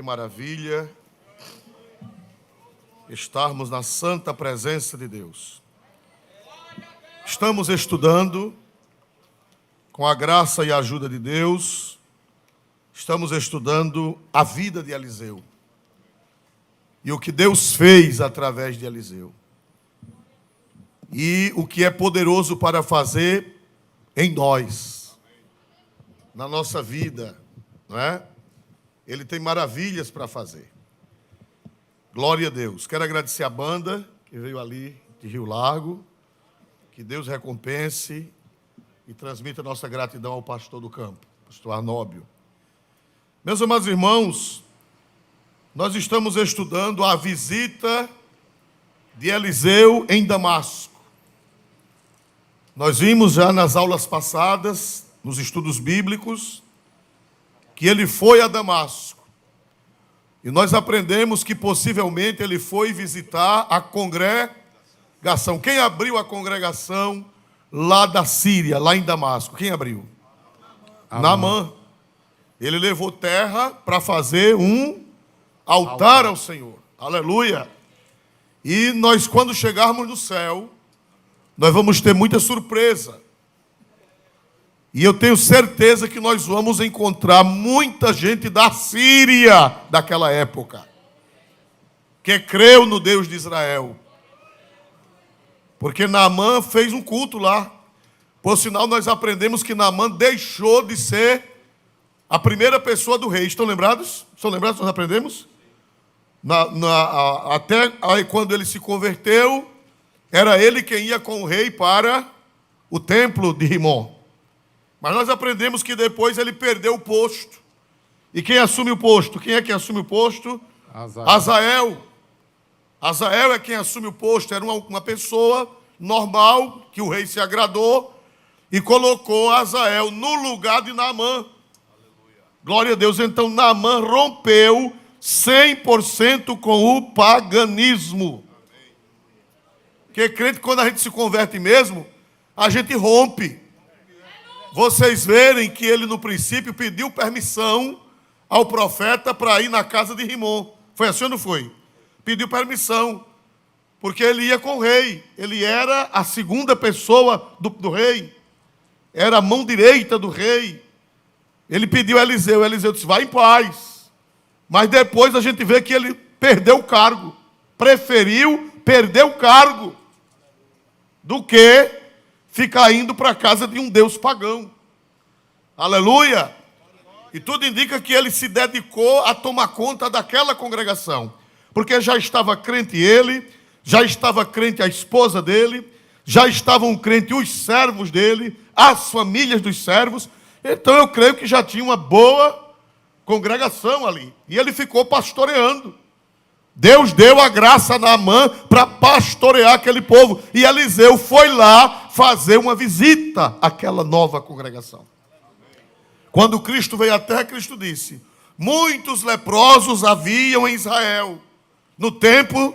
que maravilha estarmos na santa presença de Deus. Estamos estudando, com a graça e a ajuda de Deus, estamos estudando a vida de Eliseu e o que Deus fez através de Eliseu e o que é poderoso para fazer em nós, na nossa vida, não é? Ele tem maravilhas para fazer. Glória a Deus. Quero agradecer a banda que veio ali de Rio Largo. Que Deus recompense e transmita nossa gratidão ao pastor do campo, pastor Arnóbio. Meus amados irmãos, nós estamos estudando a visita de Eliseu em Damasco. Nós vimos já nas aulas passadas, nos estudos bíblicos, que ele foi a Damasco. E nós aprendemos que possivelmente ele foi visitar a congregação. Quem abriu a congregação lá da Síria, lá em Damasco? Quem abriu? Naamã. Ele levou terra para fazer um altar ao Senhor. Aleluia. E nós, quando chegarmos no céu, nós vamos ter muita surpresa. E eu tenho certeza que nós vamos encontrar muita gente da Síria daquela época, que creu no Deus de Israel. Porque Naamã fez um culto lá. Por sinal, nós aprendemos que Naamã deixou de ser a primeira pessoa do rei. Estão lembrados? Estão lembrados? Nós aprendemos? Até aí, quando ele se converteu, era ele quem ia com o rei para o templo de Rimon. Mas nós aprendemos que depois ele perdeu o posto. E quem assume o posto? Quem é que assume o posto? Azael. Azael é quem assume o posto. Era uma pessoa normal, que o rei se agradou, e colocou Azael no lugar de Naamã. Glória a Deus. Então Naamã rompeu 100% com o paganismo. Porque crente, quando a gente se converte mesmo, a gente rompe. Vocês verem que ele no princípio pediu permissão ao profeta para ir na casa de Rimon. Foi assim ou não foi? Pediu permissão, porque ele ia com o rei. Ele era a segunda pessoa do rei. Era a mão direita do rei. Ele pediu a Eliseu. Eliseu disse, vai em paz. Mas depois a gente vê que ele perdeu o cargo. Preferiu perder o cargo do que ficar indo para a casa de um Deus pagão. Aleluia! E tudo indica que ele se dedicou a tomar conta daquela congregação. Porque já estava crente ele, já estava crente a esposa dele, já estavam crentes os servos dele, as famílias dos servos. Então eu creio que já tinha uma boa congregação ali. E ele ficou pastoreando. Deus deu a graça a Naamã para pastorear aquele povo. E Eliseu foi lá fazer uma visita àquela nova congregação. Quando Cristo veio à terra, Cristo disse, muitos leprosos haviam em Israel, no tempo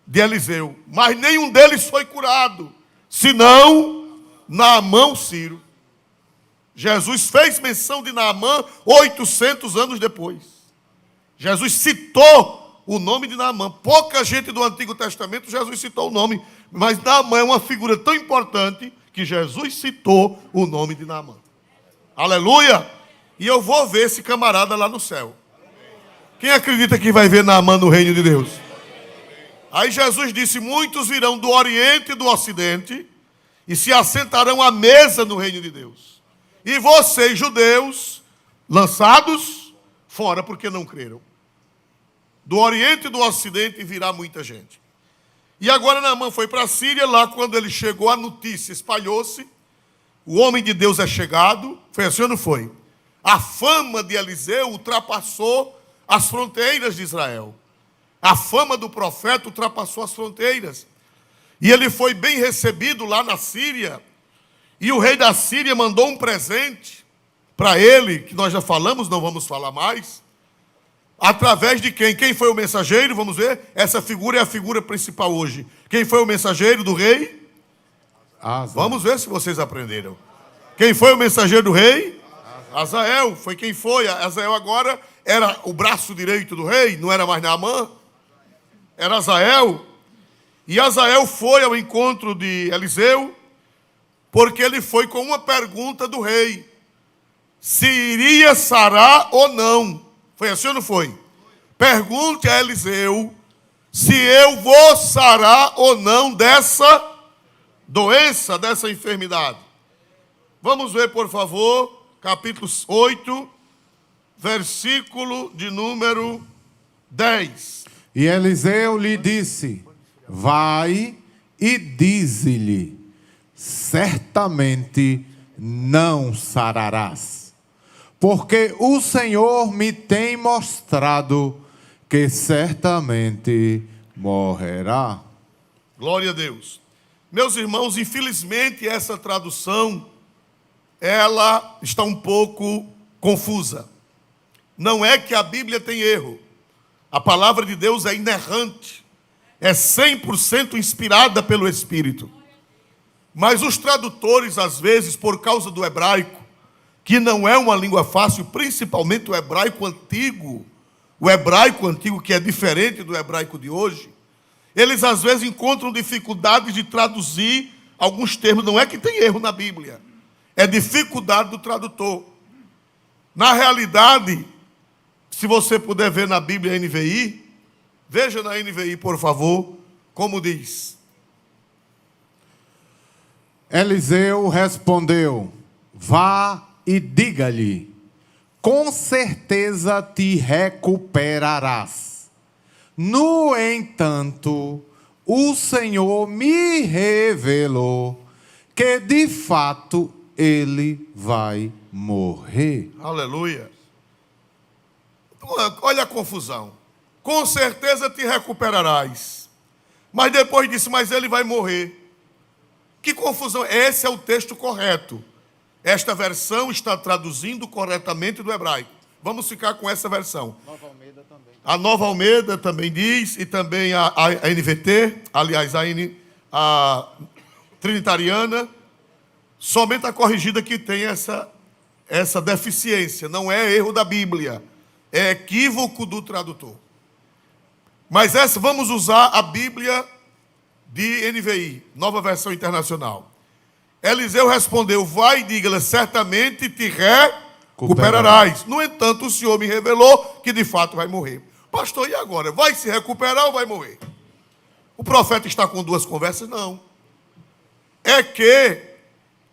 de Eliseu, mas nenhum deles foi curado, senão Naamã o Sírio. Jesus fez menção de Naamã 800 anos depois. Jesus citou o nome de Naamã. Pouca gente do Antigo Testamento, Jesus citou o nome. Mas Naamã é uma figura tão importante que Jesus citou o nome de Naamã. Aleluia! E eu vou ver esse camarada lá no céu. Quem acredita que vai ver Naamã no reino de Deus? Aí Jesus disse, muitos virão do Oriente e do Ocidente e se assentarão à mesa no reino de Deus. E vocês, judeus, lançados fora porque não creram. Do Oriente e do Ocidente virá muita gente. E agora Naamã foi para a Síria. Lá quando ele chegou, a notícia espalhou-se. O homem de Deus é chegado. Foi assim ou não foi? A fama de Eliseu ultrapassou as fronteiras de Israel. A fama do profeta ultrapassou as fronteiras. E ele foi bem recebido lá na Síria. E o rei da Síria mandou um presente para ele, que nós já falamos, não vamos falar mais. Através de quem? Quem foi o mensageiro? Vamos ver. Essa figura é a figura principal hoje. Quem foi o mensageiro do rei? Azael. Vamos ver se vocês aprenderam. Quem foi o mensageiro do rei? Azael. Foi quem foi. Azael agora era o braço direito do rei, não era mais Naamã, era Azael. E Azael foi ao encontro de Eliseu, porque ele foi com uma pergunta do rei: se iria sarar ou não. Foi assim ou não foi? Pergunte a Eliseu se eu vou sarar ou não dessa doença, dessa enfermidade. Vamos ver, por favor, capítulo 8, versículo de número 10. E Eliseu lhe disse: vai e dize-lhe, certamente não sararás, porque o Senhor me tem mostrado que certamente morrerá. Glória a Deus. Meus irmãos, infelizmente essa tradução, ela está um pouco confusa. Não é que a Bíblia tem erro. A palavra de Deus é inerrante. É 100% inspirada pelo Espírito. Mas os tradutores, às vezes, por causa do hebraico, que não é uma língua fácil, principalmente o hebraico antigo que é diferente do hebraico de hoje, eles às vezes encontram dificuldade de traduzir alguns termos. Não é que tem erro na Bíblia, é dificuldade do tradutor. Na realidade, se você puder ver na Bíblia NVI, veja na NVI, por favor, como diz. Eliseu respondeu: vá e diga-lhe, com certeza te recuperarás. No entanto, o Senhor me revelou que de fato ele vai morrer. Aleluia. Olha a confusão. Com certeza te recuperarás. Mas depois disse, mas ele vai morrer. Que confusão. Esse é o texto correto. Esta versão está traduzindo corretamente do hebraico. Vamos ficar com essa versão. Nova Almeida também. A Nova Almeida também diz, e também a NVT, aliás, a Trinitariana, somente a corrigida que tem essa deficiência. Não é erro da Bíblia, é equívoco do tradutor. Mas vamos usar a Bíblia de NVI, Nova Versão Internacional. Eliseu respondeu, vai e diga-lhe, certamente te recuperarás. No entanto, o Senhor me revelou que de fato vai morrer. Pastor, e agora? Vai se recuperar ou vai morrer? O profeta está com duas conversas? Não. É que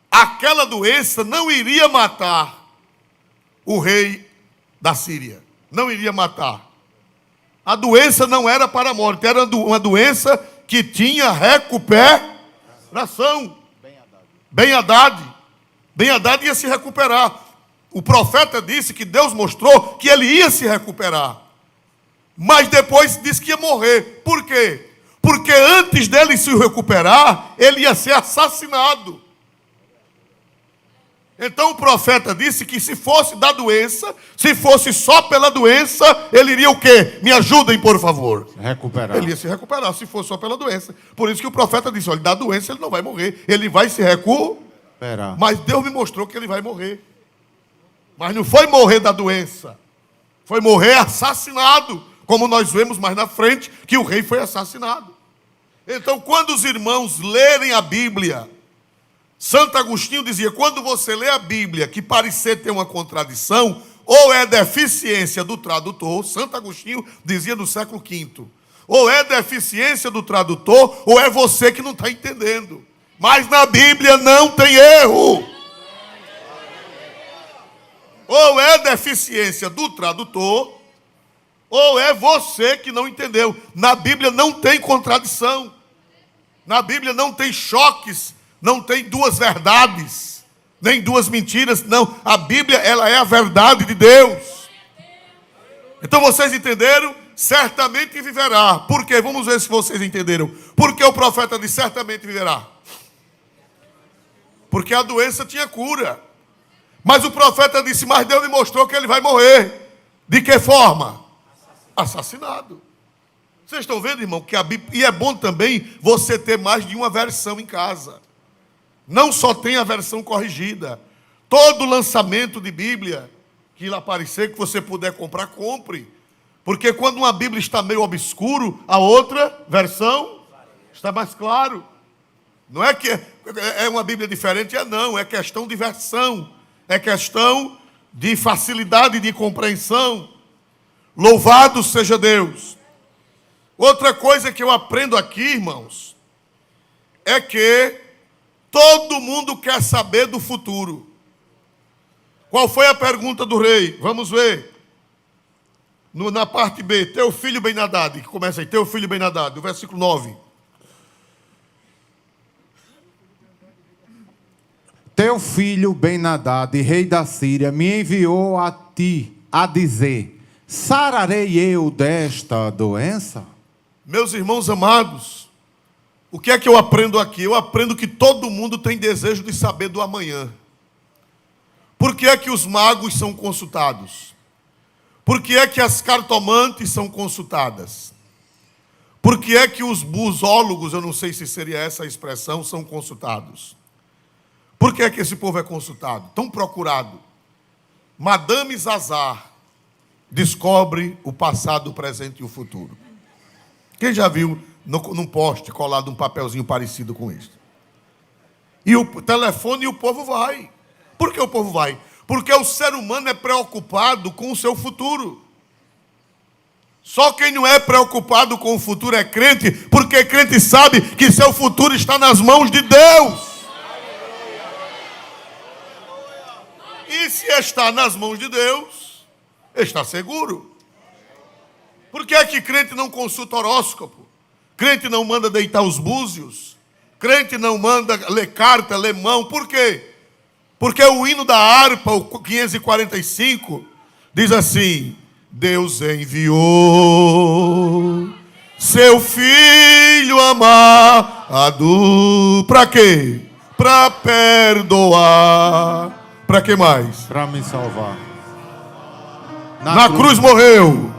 aquela doença não iria matar o rei da Síria. Não iria matar. A doença não era para a morte, era uma doença que tinha recuperação. Ben-Hadad ia se recuperar. O profeta disse que Deus mostrou que ele ia se recuperar. Mas depois disse que ia morrer. Por quê? Porque antes dele se recuperar, ele ia ser assassinado. Então o profeta disse que se fosse da doença, se fosse só pela doença, ele iria o quê? Me ajudem, por favor. Recuperar. Ele ia se recuperar, se fosse só pela doença. Por isso que o profeta disse, olha, da doença ele não vai morrer, ele vai se recuperar. Mas Deus me mostrou que ele vai morrer. Mas não foi morrer da doença, foi morrer assassinado, como nós vemos mais na frente, que o rei foi assassinado. Então, quando os irmãos lerem a Bíblia, Santo Agostinho dizia, quando você lê a Bíblia que parecer ter uma contradição, ou é deficiência do tradutor, Santo Agostinho dizia no século V, ou é deficiência do tradutor, ou é você que não está entendendo. Mas na Bíblia não tem erro. Ou é deficiência do tradutor, ou é você que não entendeu. Na Bíblia não tem contradição. Na Bíblia não tem choques. Não tem duas verdades, nem duas mentiras, não. A Bíblia, ela é a verdade de Deus. Então vocês entenderam? Certamente viverá. Por quê? Vamos ver se vocês entenderam. Por que o profeta disse certamente viverá? Porque a doença tinha cura. Mas o profeta disse, mas Deus me mostrou que ele vai morrer. De que forma? Assassinado. Vocês estão vendo, irmão, que a Bíblia... E é bom também você ter mais de uma versão em casa. Não só tem a versão corrigida. Todo lançamento de Bíblia, que aparecer, que você puder comprar, compre. Porque quando uma Bíblia está meio obscuro, a outra versão está mais claro. Não é que é uma Bíblia diferente, não. É questão de versão. É questão de facilidade de compreensão. Louvado seja Deus. Outra coisa que eu aprendo aqui, irmãos, é que todo mundo quer saber do futuro. Qual foi a pergunta do rei? Vamos ver. Na parte B, teu filho Ben-Hadad, que começa aí, teu filho Ben-Hadad, o versículo 9. Teu filho Ben-Hadad, rei da Síria, me enviou a ti a dizer: sararei eu desta doença? Meus irmãos amados, o que é que eu aprendo aqui? Eu aprendo que todo mundo tem desejo de saber do amanhã. Por que é que os magos são consultados? Por que é que as cartomantes são consultadas? Por que é que os busólogos, eu não sei se seria essa a expressão, são consultados? Por que é que esse povo é consultado? Tão procurado. Madame Zazar descobre o passado, o presente e o futuro. Quem já viu num poste colado um papelzinho parecido com este? E o telefone e o povo vai. Por que o povo vai? Porque o ser humano é preocupado com o seu futuro. Só quem não é preocupado com o futuro é crente, porque crente sabe que seu futuro está nas mãos de Deus. E se está nas mãos de Deus, está seguro. Por que é que crente não consulta horóscopo? Crente não manda deitar os búzios? Crente não manda ler carta, ler mão? Por quê? Porque o hino da harpa, o 545, diz assim: Deus enviou seu filho amado. Para quê? Para perdoar. Para que mais? Para me salvar. Na cruz morreu.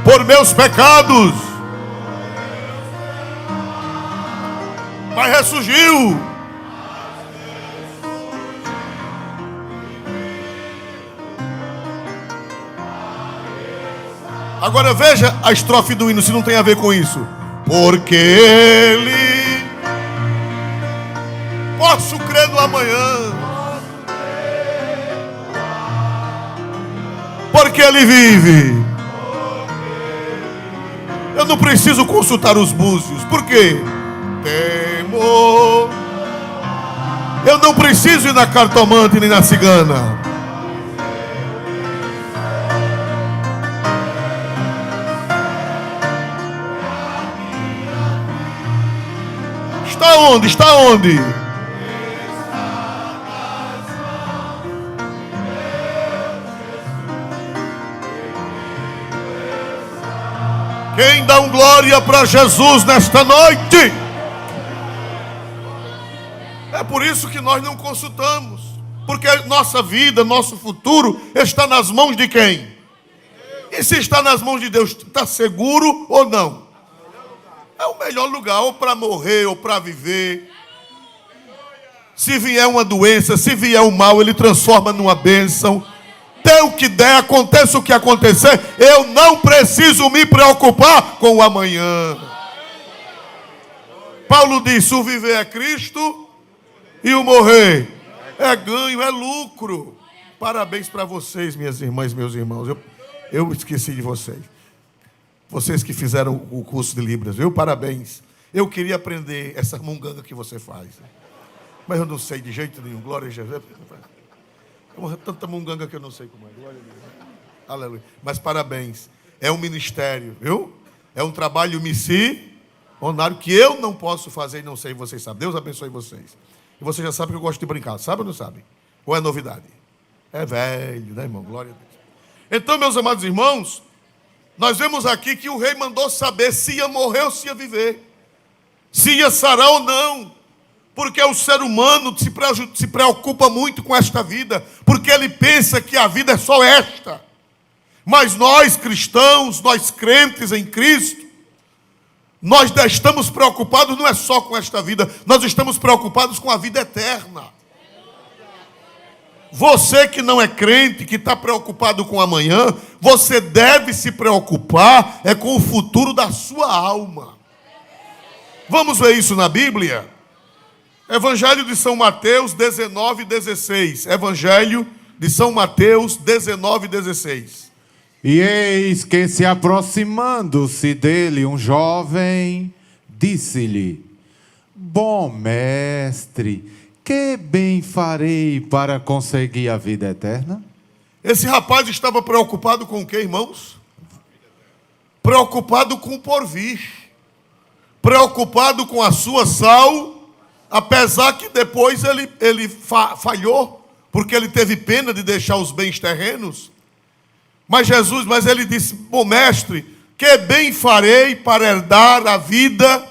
Por meus pecados. Mas ressurgiu. Agora veja a estrofe do hino, se não tem a ver com isso. Porque ele... Posso crer no amanhã. Porque ele vive. Eu não preciso consultar os búzios. Por quê? Temor. Eu não preciso ir na cartomante nem na cigana. Está onde? Está onde? Quem dá glória para Jesus nesta noite? É por isso que nós não consultamos. Porque nossa vida, nosso futuro está nas mãos de quem? E se está nas mãos de Deus, está seguro ou não? É o melhor lugar, ou para morrer, ou para viver. Se vier uma doença, se vier um mal, ele transforma numa bênção. Dê o que der, aconteça o que acontecer, eu não preciso me preocupar com o amanhã. Paulo disse: o viver é Cristo e o morrer é ganho, é lucro. Parabéns para vocês, minhas irmãs, meus irmãos. Eu esqueci de vocês. Vocês que fizeram o curso de Libras, viu? Parabéns. Eu queria aprender essa munganga que você faz. Mas eu não sei de jeito nenhum. Glória a Jesus. É tanta munganga que eu não sei como é. Glória a Deus. Aleluia. Mas parabéns. É um ministério, viu? É um trabalho missionário que eu não posso fazer e não sei, vocês sabem. Deus abençoe vocês. E você já sabe que eu gosto de brincar. Sabe ou não sabe? Ou é novidade? É velho, né, irmão? Glória a Deus. Então, meus amados irmãos, nós vemos aqui que o rei mandou saber se ia morrer ou se ia viver. Se ia sarar ou não. Porque o ser humano se preocupa muito com esta vida. Porque ele pensa que a vida é só esta. Mas nós cristãos, nós crentes em Cristo, nós estamos preocupados não é só com esta vida. Nós estamos preocupados com a vida eterna. Você que não é crente, que está preocupado com amanhã, você deve se preocupar com o futuro da sua alma. Vamos ver isso na Bíblia? Evangelho de São Mateus 19:16. Evangelho de São Mateus 19:16. E eis que, se aproximando-se dele um jovem, disse-lhe: Bom mestre, que bem farei para conseguir a vida eterna? Esse rapaz estava preocupado com o quê, irmãos? Preocupado com o porvir. Preocupado com a sua apesar que depois ele falhou, porque ele teve pena de deixar os bens terrenos. Mas ele disse: Bom mestre, que bem farei para herdar a vida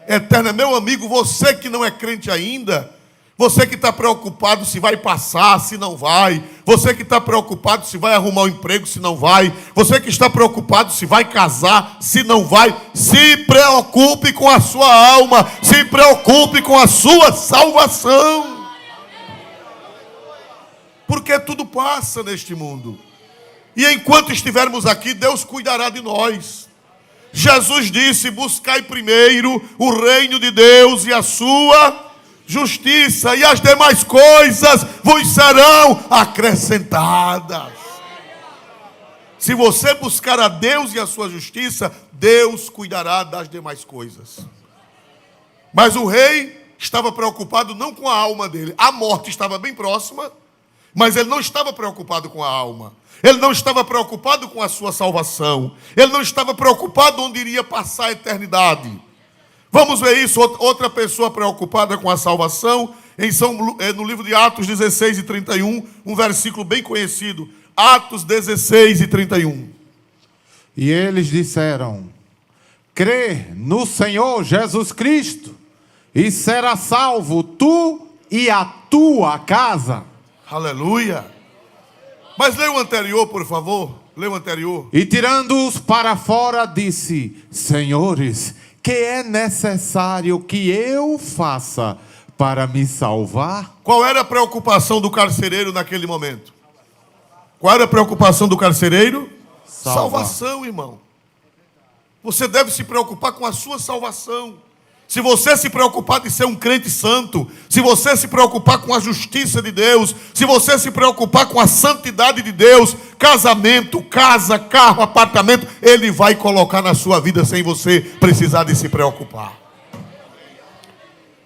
eterna? Meu amigo, você que não é crente ainda, você que está preocupado se vai passar, se não vai, você que está preocupado se vai arrumar um emprego, se não vai, você que está preocupado se vai casar, se não vai, se preocupe com a sua alma, se preocupe com a sua salvação. Porque tudo passa neste mundo. E enquanto estivermos aqui, Deus cuidará de nós. Jesus disse: buscai primeiro o reino de Deus e a sua justiça, e as demais coisas vos serão acrescentadas. Se você buscar a Deus e a sua justiça, Deus cuidará das demais coisas. Mas o rei estava preocupado não com a alma dele. A morte estava bem próxima, mas ele não estava preocupado com a alma. Ele não estava preocupado com a sua salvação. Ele não estava preocupado onde iria passar a eternidade. Vamos ver isso. Outra pessoa preocupada com a salvação, no livro de Atos 16:31, um versículo bem conhecido. Atos 16:31. E eles disseram: crê no Senhor Jesus Cristo, e será salvo tu e a tua casa. Aleluia. Mas leia o anterior, por favor. Leia o anterior. E tirando-os para fora, disse: Senhores, que é necessário que eu faça para me salvar? Qual era a preocupação do carcereiro naquele momento? Qual era a preocupação do carcereiro? Salvação, irmão. Você deve se preocupar com a sua salvação. Se você se preocupar de ser um crente santo, se você se preocupar com a justiça de Deus, se você se preocupar com a santidade de Deus, casamento, casa, carro, apartamento, Ele vai colocar na sua vida sem você precisar de se preocupar.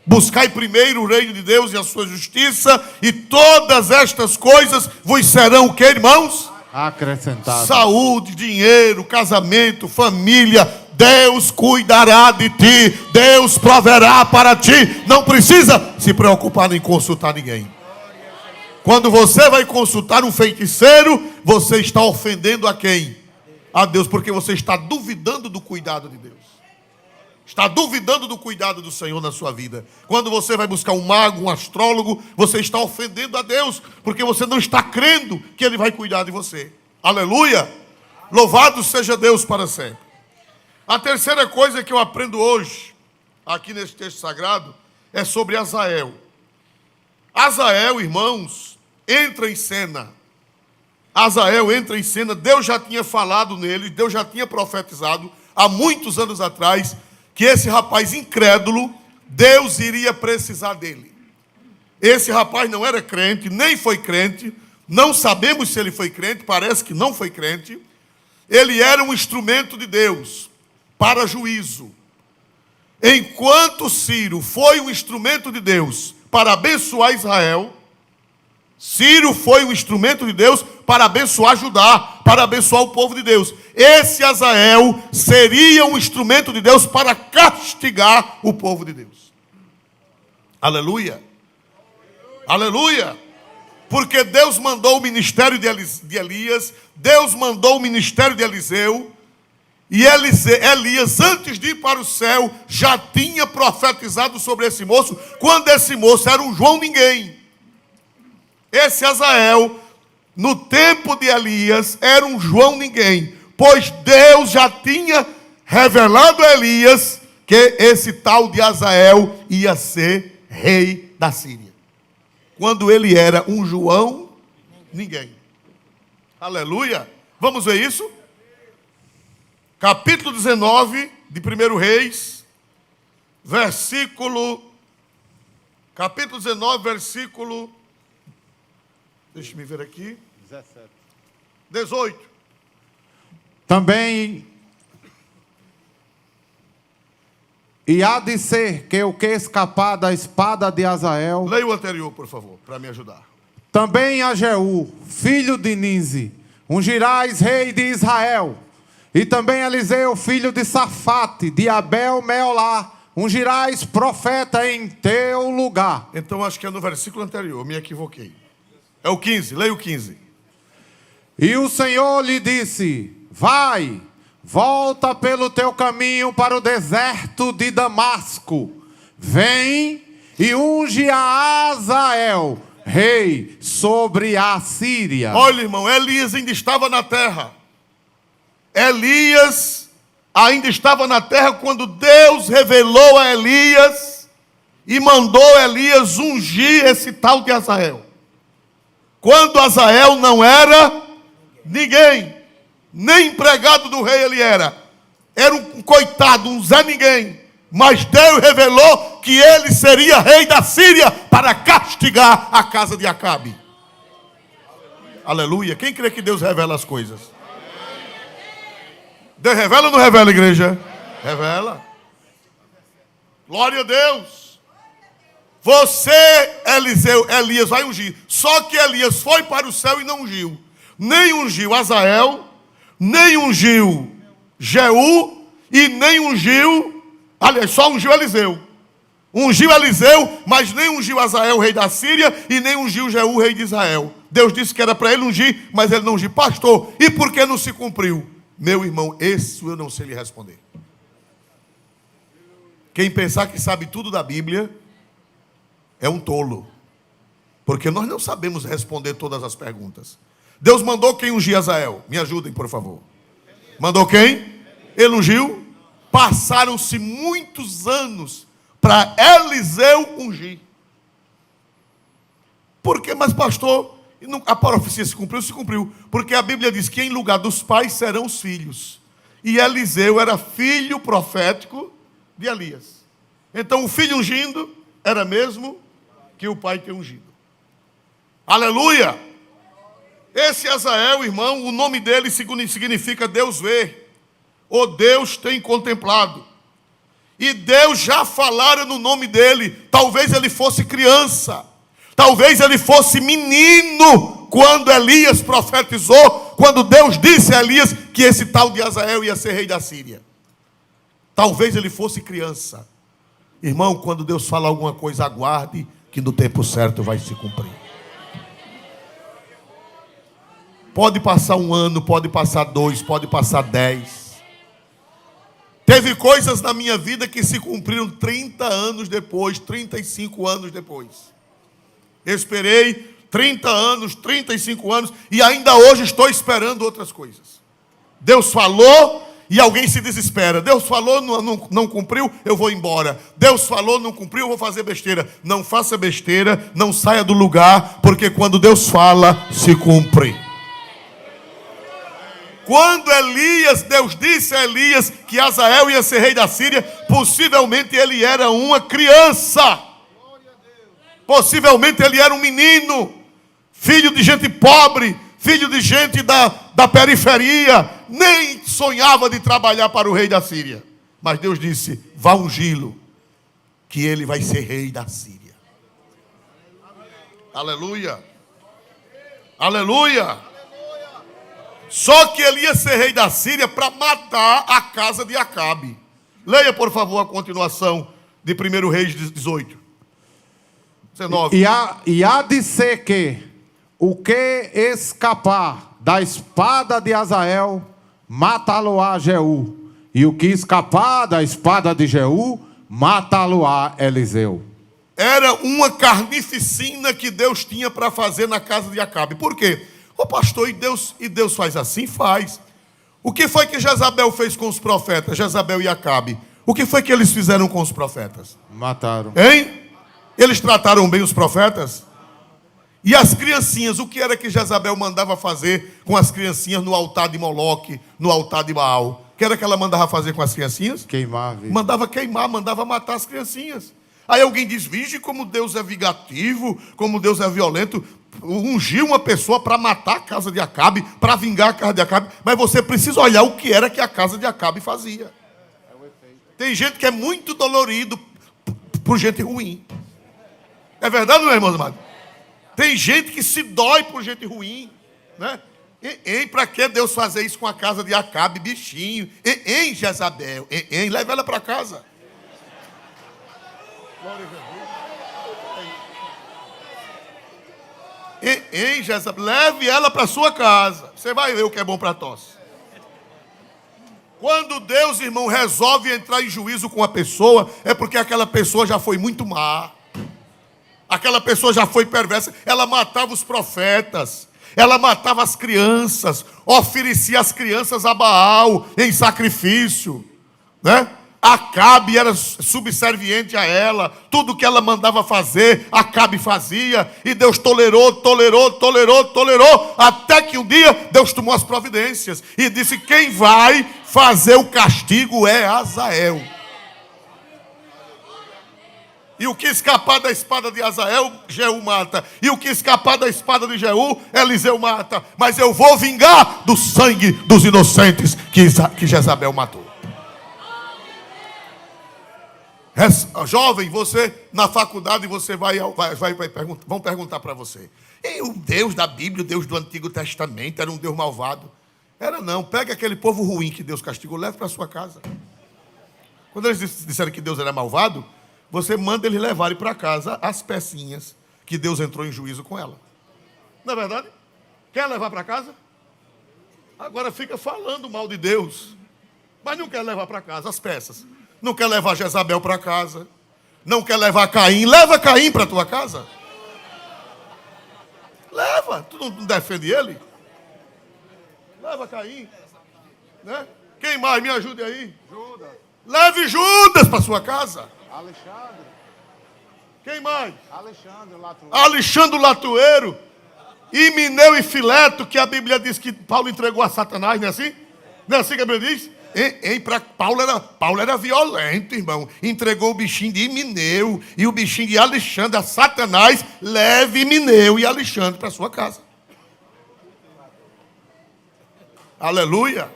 Buscai primeiro o reino de Deus e a sua justiça, e todas estas coisas vos serão o que, irmãos? Acrescentadas. Saúde, dinheiro, casamento, família. Deus cuidará de ti, Deus proverá para ti. Não precisa se preocupar em consultar ninguém. Quando você vai consultar um feiticeiro, você está ofendendo a quem? A Deus, porque você está duvidando do cuidado de Deus. Está duvidando do cuidado do Senhor na sua vida. Quando você vai buscar um mago, um astrólogo, você está ofendendo a Deus, porque você não está crendo que Ele vai cuidar de você. Aleluia! Louvado seja Deus para sempre. A terceira coisa que eu aprendo hoje, aqui nesse texto sagrado, é sobre Azael. Azael, irmãos, entra em cena. Azael entra em cena. Deus já tinha falado nele, Deus já tinha profetizado há muitos anos atrás que esse rapaz incrédulo, Deus iria precisar dele. Esse rapaz não era crente, nem foi crente, não sabemos se ele foi crente, parece que não foi crente. Ele era um instrumento de Deus para juízo. Enquanto Ciro foi um instrumento de Deus para abençoar Israel, Ciro foi um instrumento de Deus para abençoar Judá, para abençoar o povo de Deus. Esse Azael seria um instrumento de Deus para castigar o povo de Deus. Aleluia. Aleluia. Porque Deus mandou o ministério de Elias, Deus mandou o ministério de Eliseu, e Elias, antes de ir para o céu, já tinha profetizado sobre esse moço, quando esse moço era um João ninguém. Esse Azael, no tempo de Elias, era um João ninguém, pois Deus já tinha revelado a Elias que esse tal de Azael ia ser rei da Síria. Quando ele era um João ninguém. Aleluia. Vamos ver isso? Capítulo 19 de 1 Reis, capítulo 19, versículo, deixa-me ver aqui, 18. Também, e há de ser que o que escapar da espada de Azael, Leia o anterior, por favor, para me ajudar. também a Jeú, filho de Nize, ungirás rei de Israel. E também Eliseu, filho de Safate, de Abel-Meolá, ungirás profeta em teu lugar. Então acho que é no versículo anterior, me equivoquei. É o 15, leia o 15. E o Senhor lhe disse: vai, volta pelo teu caminho para o deserto de Damasco. Vem e unge a Azael, rei sobre a Síria. Olha, irmão, Elias ainda estava na terra. Elias ainda estava na terra quando Deus revelou a Elias e mandou Elias ungir esse tal de Azael. Quando Azael não era ninguém, nem empregado do rei ele era um coitado, um Zé Ninguém. Mas Deus revelou que ele seria rei da Síria para castigar a casa de Acabe. Aleluia. Quem crê que Deus revela as coisas? Deus revela ou não revela, igreja? Revela. Glória a Deus. Você, Elias vai ungir. Só que Elias foi para o céu e não ungiu. Nem ungiu Azael, nem ungiu Jeú e nem ungiu, aliás, só ungiu Eliseu. Ungiu Eliseu, mas nem ungiu Azael, rei da Síria, e nem ungiu Jeú, rei de Israel. Deus disse que era para ele ungir, mas ele não ungiu. Pastor, e por que não se cumpriu? Meu irmão, isso eu não sei lhe responder. Quem pensar que sabe tudo da Bíblia é um tolo. Porque nós não sabemos responder todas as perguntas. Deus mandou quem ungir Azael? Me ajudem, por favor. Mandou quem? Ele ungiu. Passaram-se muitos anos para Eliseu ungir. Por quê? Mas pastor, a profecia se cumpriu? Se cumpriu. Porque a Bíblia diz que em lugar dos pais serão os filhos. E Eliseu era filho profético de Elias. Então o filho ungindo era mesmo que o pai ter ungido. Aleluia! Esse Azael, irmão, o nome dele significa Deus vê, ou Deus tem contemplado. E Deus já falara no nome dele. Talvez ele fosse criança, talvez ele fosse menino, quando Elias profetizou, quando Deus disse a Elias que esse tal de Azael ia ser rei da Síria. Talvez ele fosse criança. Irmão, quando Deus fala alguma coisa, aguarde, que no tempo certo vai se cumprir. Pode passar 1 ano, pode passar 2, pode passar 10. Teve coisas na minha vida que se cumpriram 30 anos depois, 35 anos depois. Eu esperei 30 anos, 35 anos, e ainda hoje estou esperando outras coisas. Deus falou e alguém se desespera. Deus falou, não cumpriu, eu vou embora. Deus falou, não cumpriu, eu vou fazer besteira. Não faça besteira, não saia do lugar, porque quando Deus fala, se cumpre. Quando Deus disse a Elias que Azael ia ser rei da Síria, possivelmente ele era uma criança. Possivelmente ele era um menino, filho de gente pobre, filho de gente da periferia, nem sonhava de trabalhar para o rei da Síria. Mas Deus disse, vá ungí-lo, que ele vai ser rei da Síria. Aleluia. Aleluia. Só que ele ia ser rei da Síria para matar a casa de Acabe. Leia, por favor, a continuação de 1 Reis 18. 19. E há de ser que o que escapar da espada de Azael, matá-lo-á Jeú. E o que escapar da espada de Jeú, matá-lo-á Eliseu. Era uma carnificina que Deus tinha para fazer na casa de Acabe. Por quê? Ô pastor, e Deus faz assim? Faz. O que foi que Jezabel fez com os profetas, Jezabel e Acabe? O que foi que eles fizeram com os profetas? Mataram. Hein? Eles trataram bem os profetas? E as criancinhas, o que era que Jezabel mandava fazer com as criancinhas no altar de Moloque, no altar de Baal? O que era que ela mandava fazer com as criancinhas? Queimar, viu? Mandava queimar, mandava matar as criancinhas. Aí alguém diz, vige como Deus é vingativo, como Deus é violento. Ungiu uma pessoa para matar a casa de Acabe, para vingar a casa de Acabe. Mas você precisa olhar o que era que a casa de Acabe fazia. Tem gente que é muito dolorido por gente ruim. É verdade, não é, irmãos amados? Tem gente que se dói por gente ruim, né? Para que Deus fazer isso com a casa de Acabe, bichinho? Jezabel, leva ela para casa. Jezabel, leve ela para sua casa. Você vai ver o que é bom para tosse. Quando Deus, irmão, resolve entrar em juízo com a pessoa, é porque aquela pessoa já foi muito má. Aquela pessoa já foi perversa. Ela matava os profetas. Ela matava as crianças. Oferecia as crianças a Baal em sacrifício, né? Acabe era subserviente a ela. Tudo que ela mandava fazer, Acabe fazia. E Deus tolerou. Até que um dia Deus tomou as providências. E disse, quem vai fazer o castigo é Azael. E o que escapar da espada de Azael, Jeú mata. E o que escapar da espada de Jeú, Eliseu mata. Mas eu vou vingar do sangue dos inocentes que Jezabel matou. Jovem, você na faculdade você vai perguntar, vão perguntar para você. E o Deus da Bíblia, o Deus do Antigo Testamento, era um Deus malvado? Era não. Pega aquele povo ruim que Deus castigou, leve para sua casa. Quando eles disseram que Deus era malvado, você manda eles levarem para casa as pecinhas que Deus entrou em juízo com ela. Não é verdade? Quer levar para casa? Agora fica falando mal de Deus, mas não quer levar para casa as peças. Não quer levar Jezabel para casa. Não quer levar Caim. Leva Caim para tua casa. Leva. Tu não defende ele? Leva Caim. Né? Quem mais? Me ajude aí. Judas. Leve Judas para sua casa. Alexandre. Quem mais? Alexandre Latueiro. Alexandre Latueiro. E Mineu e Fileto, que a Bíblia diz que Paulo entregou a Satanás, não é assim? Não é assim que a Bíblia diz? Paulo era violento, irmão. Entregou o bichinho de Mineu e o bichinho de Alexandre a Satanás. Leve Mineu e Alexandre para sua casa. Aleluia.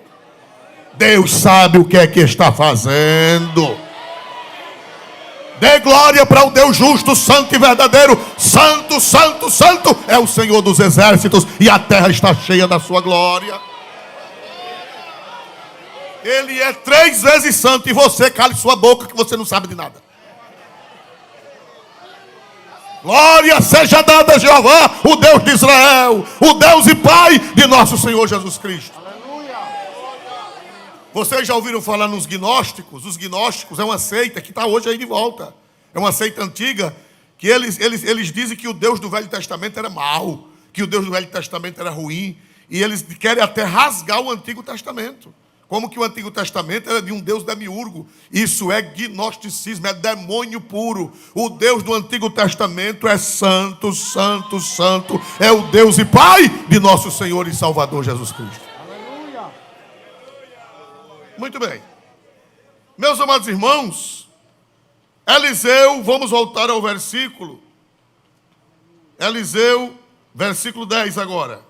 Deus sabe o que é que está fazendo. Dê glória para o Deus justo, santo e verdadeiro. Santo, santo, santo é o Senhor dos exércitos, e a terra está cheia da sua glória. Ele é 3 vezes santo, e você cale sua boca que você não sabe de nada. Glória seja dada a Jeová, o Deus de Israel, o Deus e Pai de nosso Senhor Jesus Cristo. Aleluia. Vocês já ouviram falar nos gnósticos? Os gnósticos é uma seita que está hoje aí de volta. É uma seita antiga que eles dizem que o Deus do Velho Testamento era mau, que o Deus do Velho Testamento era ruim, e eles querem até rasgar o Antigo Testamento. Como que o Antigo Testamento era de um Deus demiurgo. Isso é gnosticismo, é demônio puro. O Deus do Antigo Testamento é santo, santo, santo. É o Deus e Pai de nosso Senhor e Salvador Jesus Cristo. Aleluia. Muito bem. Meus amados irmãos, Eliseu, vamos voltar ao versículo. Eliseu, versículo 10 agora.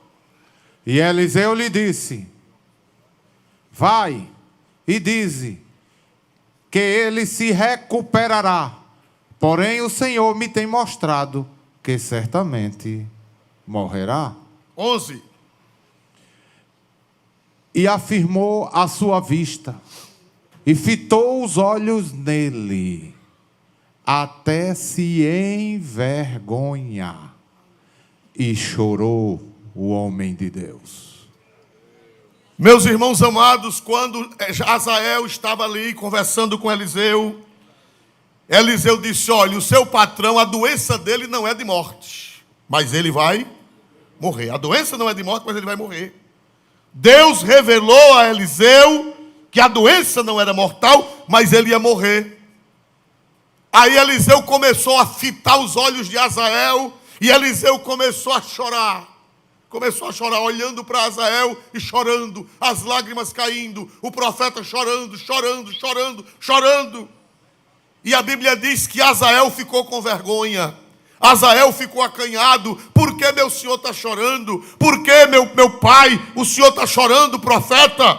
E Eliseu lhe disse: vai e dize que ele se recuperará. Porém o Senhor me tem mostrado que certamente morrerá. 11. E afirmou a sua vista, e fitou os olhos nele, até se envergonhar. E chorou o homem de Deus. Meus irmãos amados, quando Azael estava ali conversando com Eliseu, Eliseu disse: olha, o seu patrão, a doença dele não é de morte, mas ele vai morrer. A doença não é de morte, mas ele vai morrer. Deus revelou a Eliseu que a doença não era mortal, mas ele ia morrer. Aí Eliseu começou a fitar os olhos de Azael E Eliseu começou a chorar. Começou a chorar, olhando para Azael e chorando, as lágrimas caindo, o profeta chorando, chorando, chorando, chorando. E a Bíblia diz que Azael ficou com vergonha. Azael ficou acanhado. Por que meu senhor está chorando? Por que meu pai, o senhor está chorando, profeta?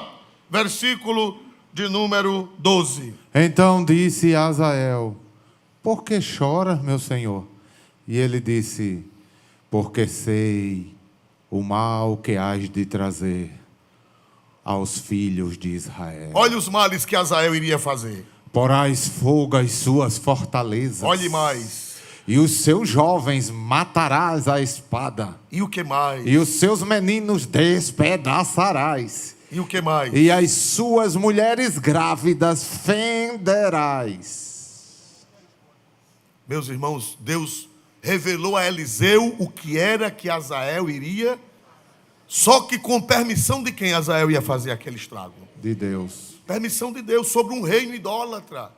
Versículo de número 12. Então disse Azael: por que chora, meu senhor? E ele disse: porque sei o mal que hás de trazer aos filhos de Israel. Olha os males que Azael iria fazer. Porás fogo às suas fortalezas. Olhe mais. E os seus jovens matarás à espada. E o que mais? E os seus meninos despedaçarás. E o que mais? E as suas mulheres grávidas fenderás. Meus irmãos, Deus revelou a Eliseu o que era que Azael iria, só que com permissão de quem Azael ia fazer aquele estrago? De Deus. Permissão de Deus sobre um reino idólatra,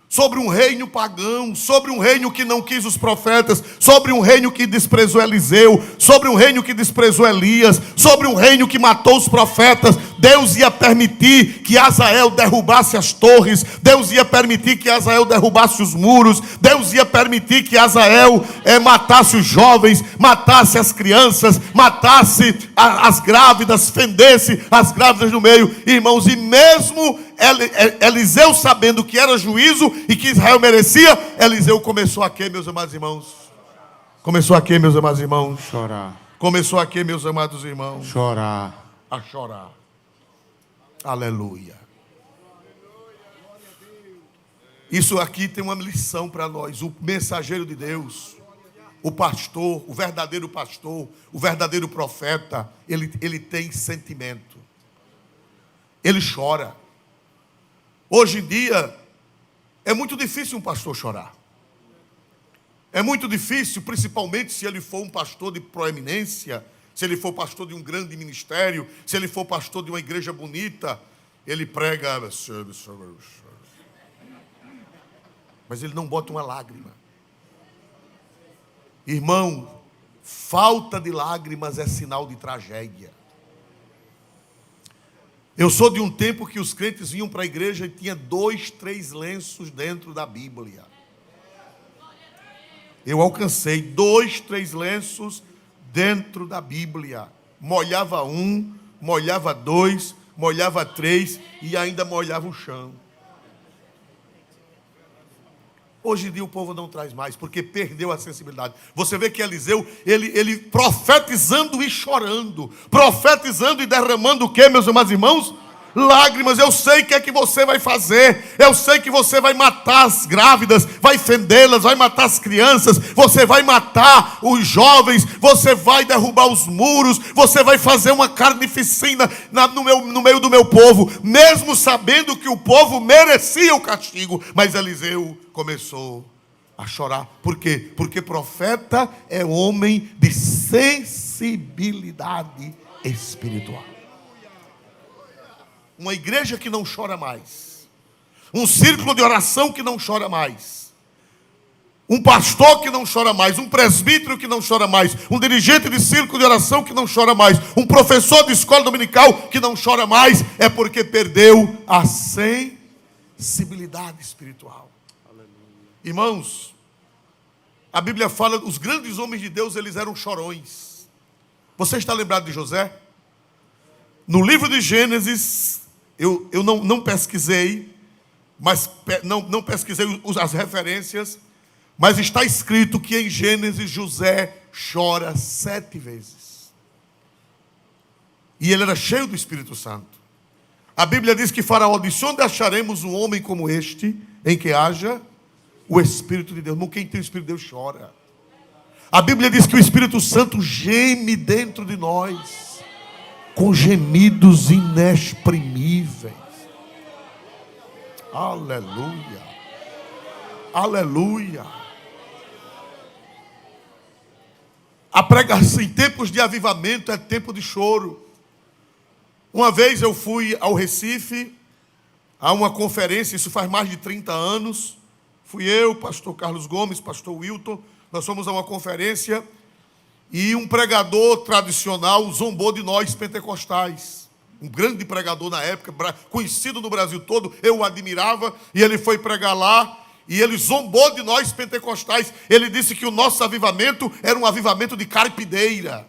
sobre um reino pagão, sobre um reino que não quis os profetas, sobre um reino que desprezou Eliseu, sobre um reino que desprezou Elias, sobre um reino que matou os profetas. Deus ia permitir que Azael derrubasse as torres, Deus ia permitir que Azael derrubasse os muros, Deus ia permitir que Azael matasse os jovens, matasse as crianças, matasse as grávidas, fendesse as grávidas no meio. Irmãos, e mesmo Eliseu sabendo que era juízo e que Israel merecia, Eliseu começou a quê, meus amados irmãos? Começou a quê, meus amados irmãos? Chorar. Começou a quê, meus amados irmãos? Chorar. A chorar. Aleluia. Isso aqui tem uma lição para nós. O mensageiro de Deus, o pastor, o verdadeiro profeta, ele tem sentimento. Ele chora. Hoje em dia, é muito difícil um pastor chorar. É muito difícil, principalmente se ele for um pastor de proeminência, se ele for pastor de um grande ministério, se ele for pastor de uma igreja bonita, ele prega, mas ele não bota uma lágrima. Irmão, falta de lágrimas é sinal de tragédia. Eu sou de um tempo que os crentes vinham para a igreja e tinha 2, 3 lenços dentro da Bíblia. Eu alcancei 2, 3 lenços dentro da Bíblia. Molhava 1, molhava 2, molhava 3 e ainda molhava o chão. Hoje em dia o povo não traz mais, porque perdeu a sensibilidade. Você vê que Eliseu, ele profetizando e chorando, profetizando e derramando o quê, meus amados irmãos? Lágrimas. Eu sei o que é que você vai fazer, eu sei que você vai matar as grávidas, vai fendê-las, vai matar as crianças, você vai matar os jovens, você vai derrubar os muros, você vai fazer uma carnificina no meio do meu povo, mesmo sabendo que o povo merecia o castigo. Mas Eliseu começou a chorar. Por quê? Porque profeta é homem de sensibilidade espiritual. Uma igreja que não chora mais, um círculo de oração que não chora mais, um pastor que não chora mais, um presbítero que não chora mais, um dirigente de círculo de oração que não chora mais, um professor de escola dominical que não chora mais, é porque perdeu a sensibilidade espiritual. Aleluia. Irmãos, a Bíblia fala, os grandes homens de Deus, eles eram chorões. Você está lembrado de José? No livro de Gênesis, eu não pesquisei, mas não pesquisei as referências, mas está escrito que em Gênesis José chora 7 vezes. E ele era cheio do Espírito Santo. A Bíblia diz que Faraó disse: onde acharemos um homem como este, em que haja o Espírito de Deus? Não, quem tem o Espírito de Deus chora. A Bíblia diz que o Espírito Santo geme dentro de nós, com gemidos inexprimíveis. Aleluia. Aleluia. A pregação em tempos de avivamento é tempo de choro. Uma vez eu fui ao Recife, a uma conferência, isso faz mais de 30 anos. Fui eu, pastor Carlos Gomes, pastor Wilton, nós fomos a uma conferência E um pregador tradicional zombou de nós pentecostais. Um grande pregador na época, conhecido no Brasil todo, eu o admirava, e ele foi pregar lá, e ele zombou de nós pentecostais. Ele disse que o nosso avivamento era um avivamento de carpideira.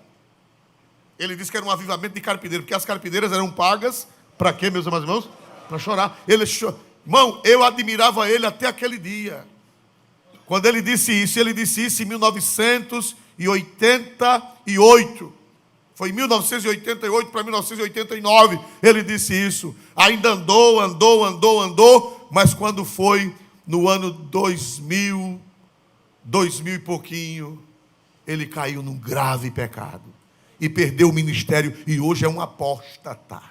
Ele disse que era um avivamento de carpideira, porque as carpideiras eram pagas, para quê, meus amados irmãos? Para chorar. Irmão, eu admirava ele até aquele dia. Quando ele disse isso em 1988. Foi em 1988 para 1989, ele disse isso. Ainda andou, mas quando foi no ano 2000 e pouquinho, ele caiu num grave pecado e perdeu o ministério, e hoje é um apóstata.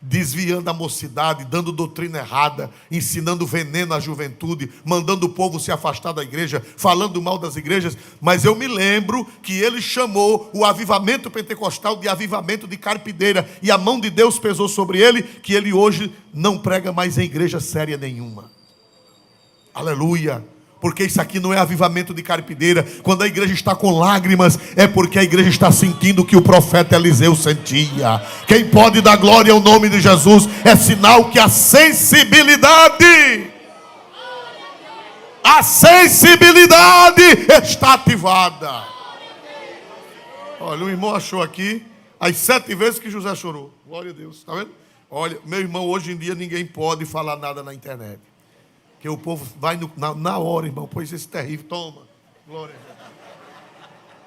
Desviando a mocidade, dando doutrina errada, ensinando veneno à juventude, mandando o povo se afastar da igreja, falando mal das igrejas. Mas eu me lembro que ele chamou o avivamento pentecostal de avivamento de carpideira, e a mão de Deus pesou sobre ele, que ele hoje não prega mais em igreja séria nenhuma. Aleluia! Porque isso aqui não é avivamento de carpideira. Quando a igreja está com lágrimas, é porque a igreja está sentindo o que o profeta Eliseu sentia. Quem pode dar glória ao nome de Jesus é sinal que a sensibilidade está ativada. Olha, o irmão achou aqui as 7 vezes que José chorou. Glória a Deus, está vendo? Olha, meu irmão, hoje em dia ninguém pode falar nada na internet. Que o povo vai na hora, irmão. Pois esse terrível, toma. Glória a Deus.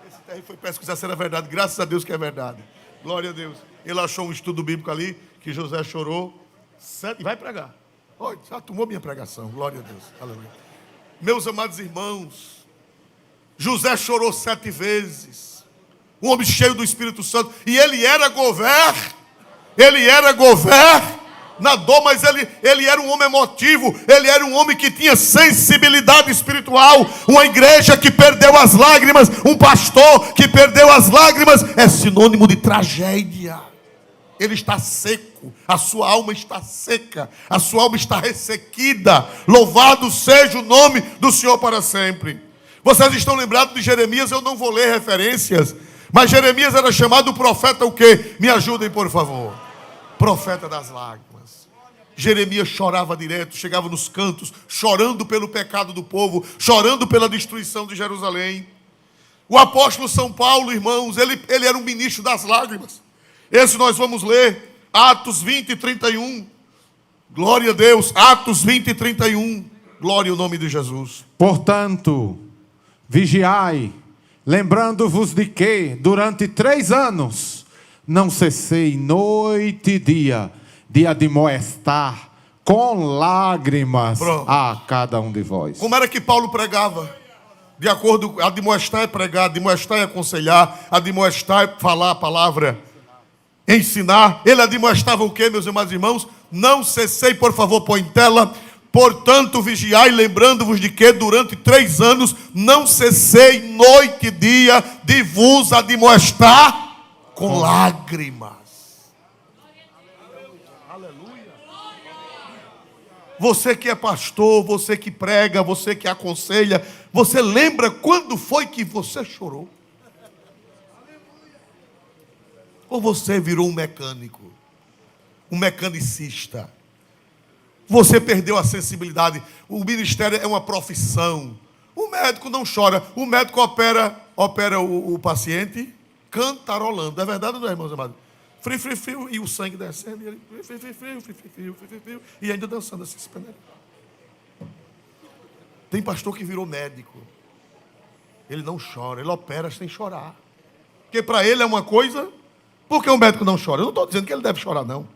Esse terrível foi pesquisar se era verdade. Graças a Deus que é verdade. Glória a Deus. Ele achou um estudo bíblico ali, que José chorou 7, e vai pregar. Olha, já tomou minha pregação. Glória a Deus. Aleluia. Meus amados irmãos, José chorou 7 vezes. Um homem cheio do Espírito Santo. E ele era governador. Na dor, mas ele era um homem emotivo, ele era um homem que tinha sensibilidade espiritual. Uma igreja que perdeu as lágrimas, um pastor que perdeu as lágrimas, é sinônimo de tragédia. Ele está seco, a sua alma está seca, a sua alma está ressequida. Louvado seja o nome do Senhor para sempre. Vocês estão lembrados de Jeremias? Eu não vou ler referências, mas Jeremias era chamado profeta o quê? Me ajudem, por favor. Profeta das lágrimas. Jeremias chorava direto, chegava nos cantos, chorando pelo pecado do povo, chorando pela destruição de Jerusalém. O apóstolo São Paulo, irmãos, ele era um ministro das lágrimas. Esse nós vamos ler, Atos 20 e 31. Glória a Deus, Atos 20 e 31. Glória ao nome de Jesus. Portanto, vigiai, lembrando-vos de que, durante 3 anos, não cessei noite e dia de admoestar com lágrimas a cada um de vós. Como era que Paulo pregava? De acordo, admoestar é pregar, admoestar é aconselhar, admoestar é falar a palavra, ensinar. Ele admoestava o quê, meus amados irmãos? Não cessei, por favor, põe em tela. Portanto, vigiai, lembrando-vos de que durante 3 anos não cessei noite e dia de vos admoestar com lágrimas. Você que é pastor, você que prega, você que aconselha, você lembra quando foi que você chorou? Ou você virou um mecânico, um mecanicista? Você perdeu a sensibilidade. O ministério é uma profissão. O médico não chora. O médico opera o paciente cantarolando. É verdade ou não é, irmãos amados? Frio, frio, frio, e o sangue descendo, e ele frio, frio, frio, frio, frio, frio, frio, e ainda dançando assim, se penando. Tem pastor que virou médico. Ele não chora, ele opera sem chorar. Porque para ele é uma coisa. Por que o médico não chora? Eu não estou dizendo que ele deve chorar, não.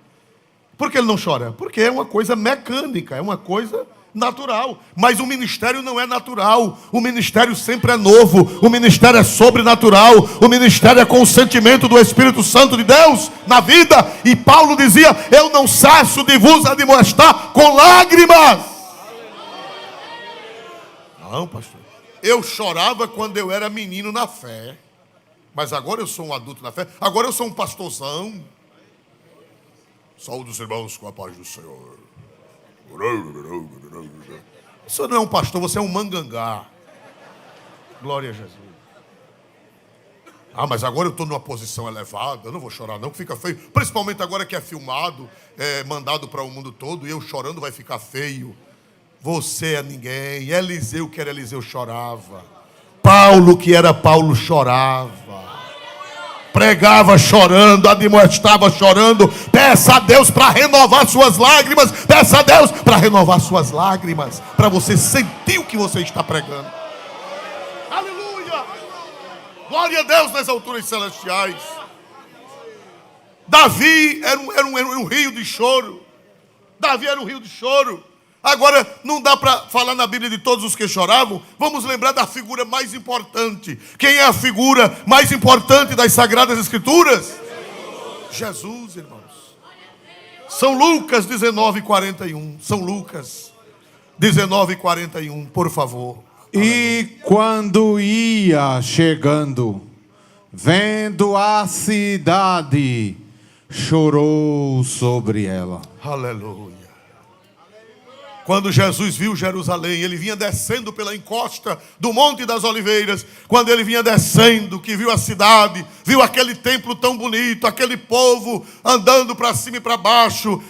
Por que ele não chora? Porque é uma coisa mecânica, é uma coisa natural. Mas o ministério não é natural. O ministério sempre é novo. O ministério é sobrenatural. O ministério é com o sentimento do Espírito Santo de Deus na vida. E Paulo dizia: eu não cesso de vos admoestar com lágrimas. Não, pastor. Eu chorava quando eu era menino na fé. Mas agora eu sou um adulto na fé. Agora eu sou um pastorzão. Saúde os irmãos com a paz do Senhor. Você não é um pastor, você é um mangangá. Glória a Jesus. Ah, mas agora eu estou numa posição elevada, eu não vou chorar não, que fica feio. Principalmente agora que é filmado, mandado para o mundo todo, e eu chorando vai ficar feio. Você é ninguém. Eliseu, que era Eliseu, chorava. Paulo, que era Paulo, chorava. Pregava chorando, admoestava chorando. Peça a Deus para renovar suas lágrimas. Peça a Deus para renovar suas lágrimas, para você sentir o que você está pregando. Aleluia! Glória a Deus nas alturas celestiais. Davi era um rio de choro. Davi era um rio de choro. Agora, não dá para falar na Bíblia de todos os que choravam. Vamos lembrar da figura mais importante. Quem é a figura mais importante das Sagradas Escrituras? Jesus, irmãos. São Lucas 19:41. São Lucas 19:41, por favor. E quando ia chegando, vendo a cidade, chorou sobre ela. Aleluia. Quando Jesus viu Jerusalém, ele vinha descendo pela encosta do Monte das Oliveiras. Quando ele vinha descendo, que viu a cidade, viu aquele templo tão bonito, aquele povo andando para cima e para baixo,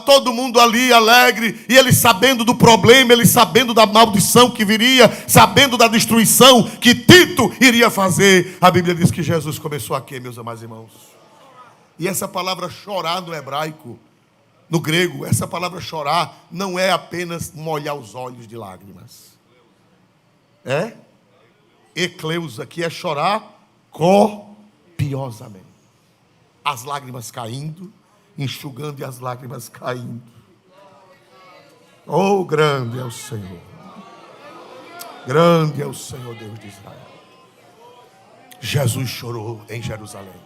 todo mundo ali alegre, e ele sabendo do problema, ele sabendo da maldição que viria, sabendo da destruição que Tito iria fazer. A Bíblia diz que Jesus começou aqui, meus amados irmãos. E essa palavra chorar no hebraico, no grego, essa palavra chorar não é apenas molhar os olhos de lágrimas. É ecleusa, que é chorar copiosamente. As lágrimas caindo, enxugando e as lágrimas caindo. Oh, grande é o Senhor. Grande é o Senhor Deus de Israel. Jesus chorou em Jerusalém.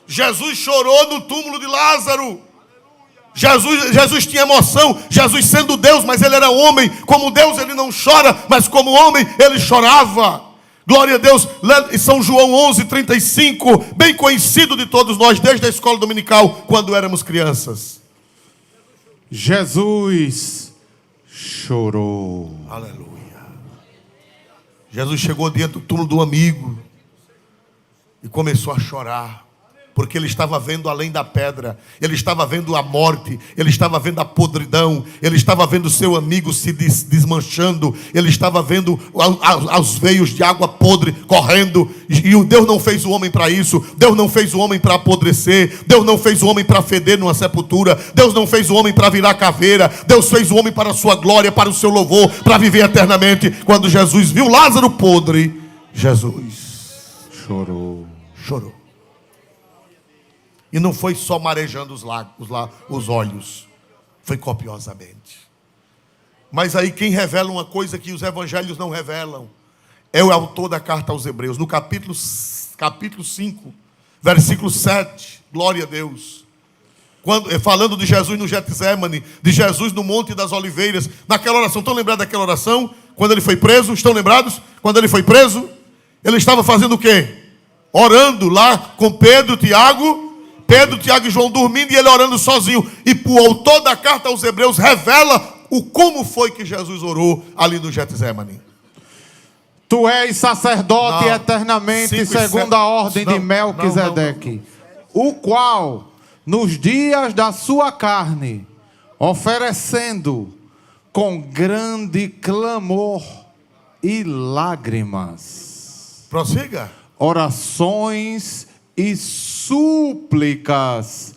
Jesus chorou no túmulo de Lázaro. Jesus tinha emoção. Jesus sendo Deus, mas ele era homem. Como Deus ele não chora, mas como homem ele chorava. Glória a Deus. Em São João 11:35, bem conhecido de todos nós desde a escola dominical, quando éramos crianças. Jesus chorou. Aleluia. Jesus chegou diante do túmulo do amigo e começou a chorar. Porque ele estava vendo além da pedra, ele estava vendo a morte, ele estava vendo a podridão, ele estava vendo seu amigo se desmanchando, ele estava vendo os veios de água podre correndo. E o Deus não fez o homem para isso. Deus não fez o homem para apodrecer. Deus não fez o homem para feder numa sepultura. Deus não fez o homem para virar caveira. Deus fez o homem para a sua glória, para o seu louvor, para viver eternamente. Quando Jesus viu Lázaro podre, Jesus chorou. E não foi só marejando os olhos, foi copiosamente. Mas aí quem revela uma coisa que os evangelhos não revelam é o autor da carta aos Hebreus. No capítulo 5, versículo 7, glória a Deus. Falando de Jesus no Getsemane, de Jesus no Monte das Oliveiras, naquela oração. Estão lembrados daquela oração? Quando ele foi preso, estão lembrados? Quando ele foi preso, ele estava fazendo o quê? Orando lá com Pedro, Tiago e João dormindo, e ele orando sozinho. E o autor da carta aos Hebreus revela como foi que Jesus orou ali no Getsemane. Tu és sacerdote eternamente, segundo a ordem de Melquisedeque, o qual, nos dias da sua carne, oferecendo com grande clamor e lágrimas, prossiga, orações e súplicas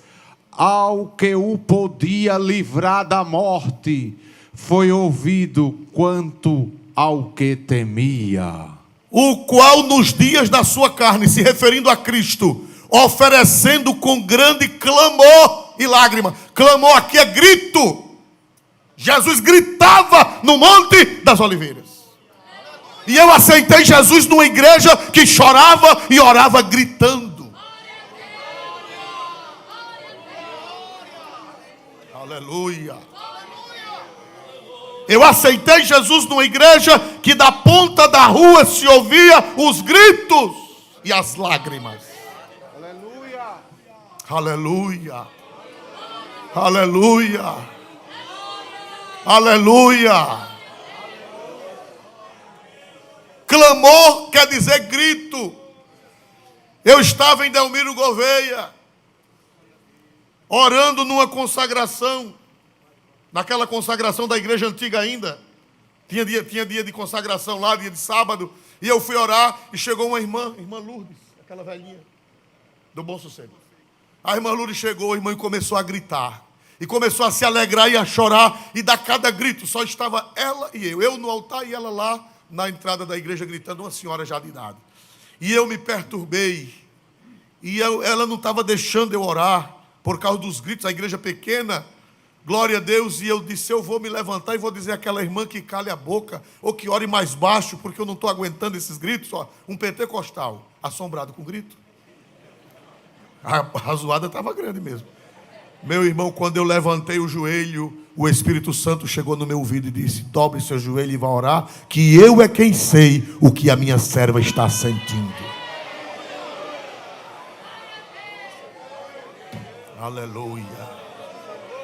ao que o podia livrar da morte, foi ouvido quanto ao que temia. O qual nos dias da sua carne, se referindo a Cristo, oferecendo com grande clamor e lágrima. Clamor aqui é grito. Jesus gritava no Monte das Oliveiras. E eu aceitei Jesus numa igreja que chorava e orava gritando. Aleluia. Eu aceitei Jesus numa igreja que da ponta da rua se ouvia os gritos e as lágrimas. Aleluia. Aleluia. Aleluia. Clamor quer dizer grito. Eu estava em Delmiro Gouveia, orando numa consagração, naquela consagração da igreja antiga ainda. Tinha dia de consagração lá, dia de sábado, e eu fui orar e chegou uma irmã Lourdes, aquela velhinha do Bom Sossego. A irmã Lourdes chegou, a irmã, e começou a gritar. E começou a se alegrar e a chorar, e dar cada grito. Só estava ela e eu no altar e ela lá na entrada da igreja gritando, uma senhora já de idade. E eu me perturbei. E ela não estava deixando eu orar por causa dos gritos, a igreja pequena. Glória a Deus. E eu disse, eu vou me levantar e vou dizer àquela irmã que cale a boca, ou que ore mais baixo, porque eu não estou aguentando esses gritos. Ó, um pentecostal assombrado com grito. A zoada estava grande mesmo. Meu irmão, quando eu levantei o joelho, o Espírito Santo chegou no meu ouvido e disse, dobre seu joelho e vá orar, que eu é quem sei o que a minha serva está sentindo. Aleluia.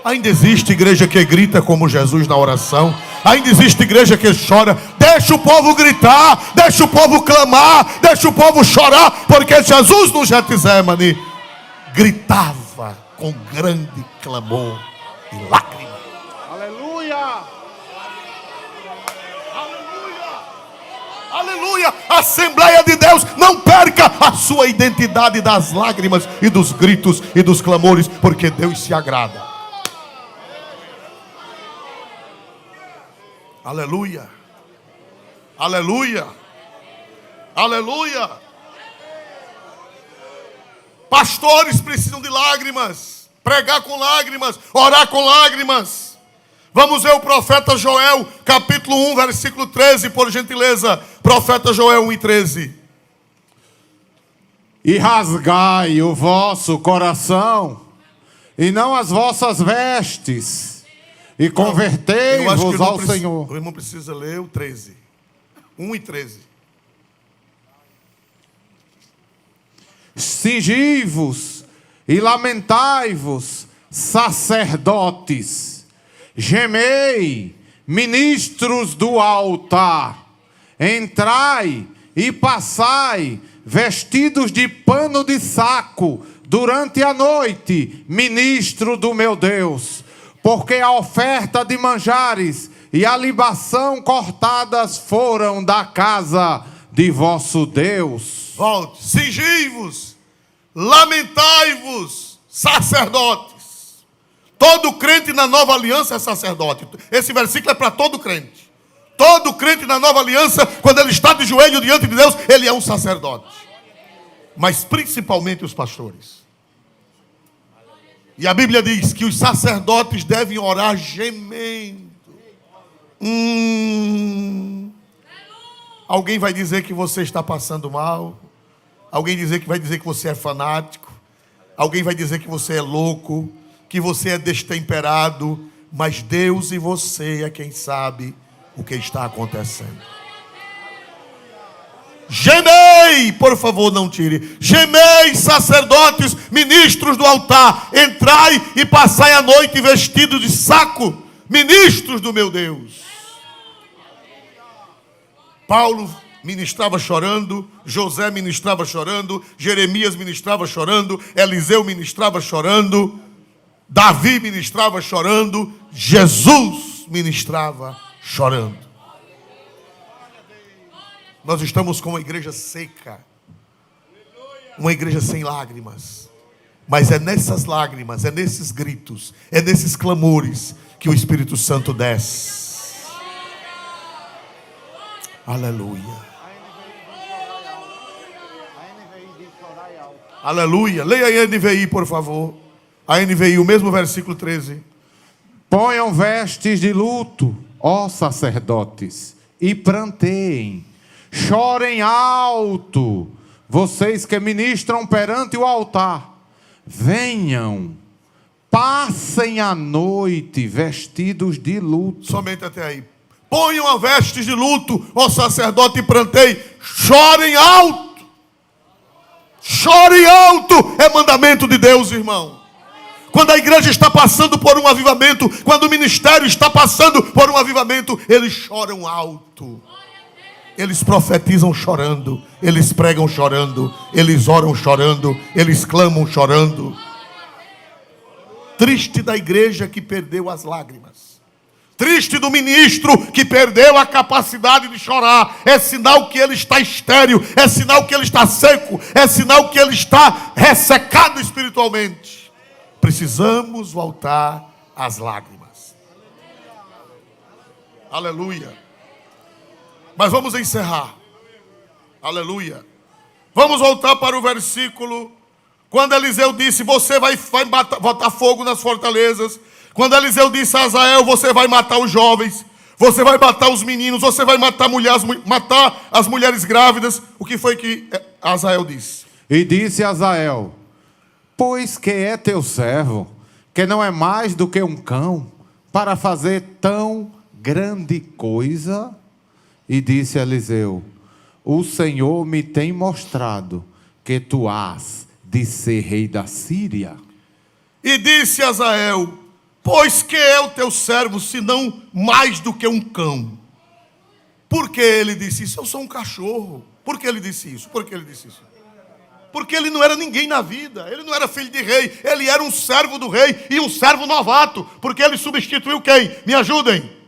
Ainda existe igreja que grita como Jesus na oração. Ainda existe igreja que chora. Deixa o povo gritar, deixa o povo clamar, deixa o povo chorar, porque Jesus no Getsemane gritava com grande clamor e lágrimas. Aleluia! Aleluia! Aleluia! Assembleia de Deus, não perca a sua identidade das lágrimas e dos gritos e dos clamores, porque Deus se agrada. Aleluia! Aleluia! Aleluia! Pastores precisam de lágrimas, pregar com lágrimas, orar com lágrimas. Vamos ver o profeta Joel, capítulo 1, versículo 13, por gentileza. Profeta Joel 1 e 13. E rasgai o vosso coração, e não as vossas vestes, e convertei-vos ao Senhor. O irmão precisa ler o 13. 1 e 13. Cingi-vos e lamentai-vos, sacerdotes. Gemei, ministros do altar. Entrai e passai, vestidos de pano de saco, durante a noite, ministro do meu Deus. Porque a oferta de manjares e a libação cortadas foram da casa de vosso Deus. Volte. Cingi-vos, lamentai-vos, sacerdotes. Todo crente na nova aliança é sacerdote. Esse versículo é para todo crente. Todo crente na nova aliança, quando ele está de joelho diante de Deus, ele é um sacerdote. Mas principalmente os pastores. E a Bíblia diz que os sacerdotes devem orar gemendo. Alguém vai dizer que você está passando mal. Alguém vai dizer que você é fanático. Alguém vai dizer que você é louco, que você é destemperado. Mas Deus e você é quem sabe o que está acontecendo. Gemei, por favor, não tire. Gemei, sacerdotes, ministros do altar. Entrai e passai a noite vestidos de saco, ministros do meu Deus. Paulo ministrava chorando, José ministrava chorando, Jeremias ministrava chorando, Eliseu ministrava chorando, Davi ministrava chorando, Jesus ministrava chorando. Nós estamos com uma igreja seca, uma igreja sem lágrimas, mas é nessas lágrimas, é nesses gritos, é nesses clamores que o Espírito Santo desce. Aleluia. Aleluia. Leia aí a NVI, por favor. A NVI, o mesmo versículo 13. Ponham vestes de luto, ó sacerdotes, e pranteiem. Chorem alto, vocês que ministram perante o altar. Venham, passem a noite vestidos de luto. Somente até aí. Ponham a vestes de luto, ó sacerdote, e pranteiem. Chorem alto. Chore alto, é mandamento de Deus, irmão. Quando a igreja está passando por um avivamento, quando o ministério está passando por um avivamento, eles choram alto. Eles profetizam chorando, eles pregam chorando, eles oram chorando, eles clamam chorando. Triste da igreja que perdeu as lágrimas. Triste do ministro que perdeu a capacidade de chorar. É sinal que ele está estéril, é sinal que ele está seco, é sinal que ele está ressecado espiritualmente. Precisamos voltar às lágrimas. Aleluia. Mas vamos encerrar. Aleluia. Vamos voltar para o versículo. Quando Eliseu disse, você vai botar fogo nas fortalezas. Quando Eliseu disse a Azael, você vai matar os jovens. Você vai matar os meninos. Você vai matar as mulheres grávidas. O que foi que Azael disse? E disse Azael, pois que é teu servo, que não é mais do que um cão, para fazer tão grande coisa? E disse Eliseu, o Senhor me tem mostrado que tu has de ser rei da Síria. E disse Azael, pois que é o teu servo, senão mais do que um cão? Por que ele disse isso? Eu sou um cachorro. Por que ele disse isso? Por que ele disse isso? Porque ele não era ninguém na vida. Ele não era filho de rei. Ele era um servo do rei e um servo novato. Porque ele substituiu quem? Me ajudem.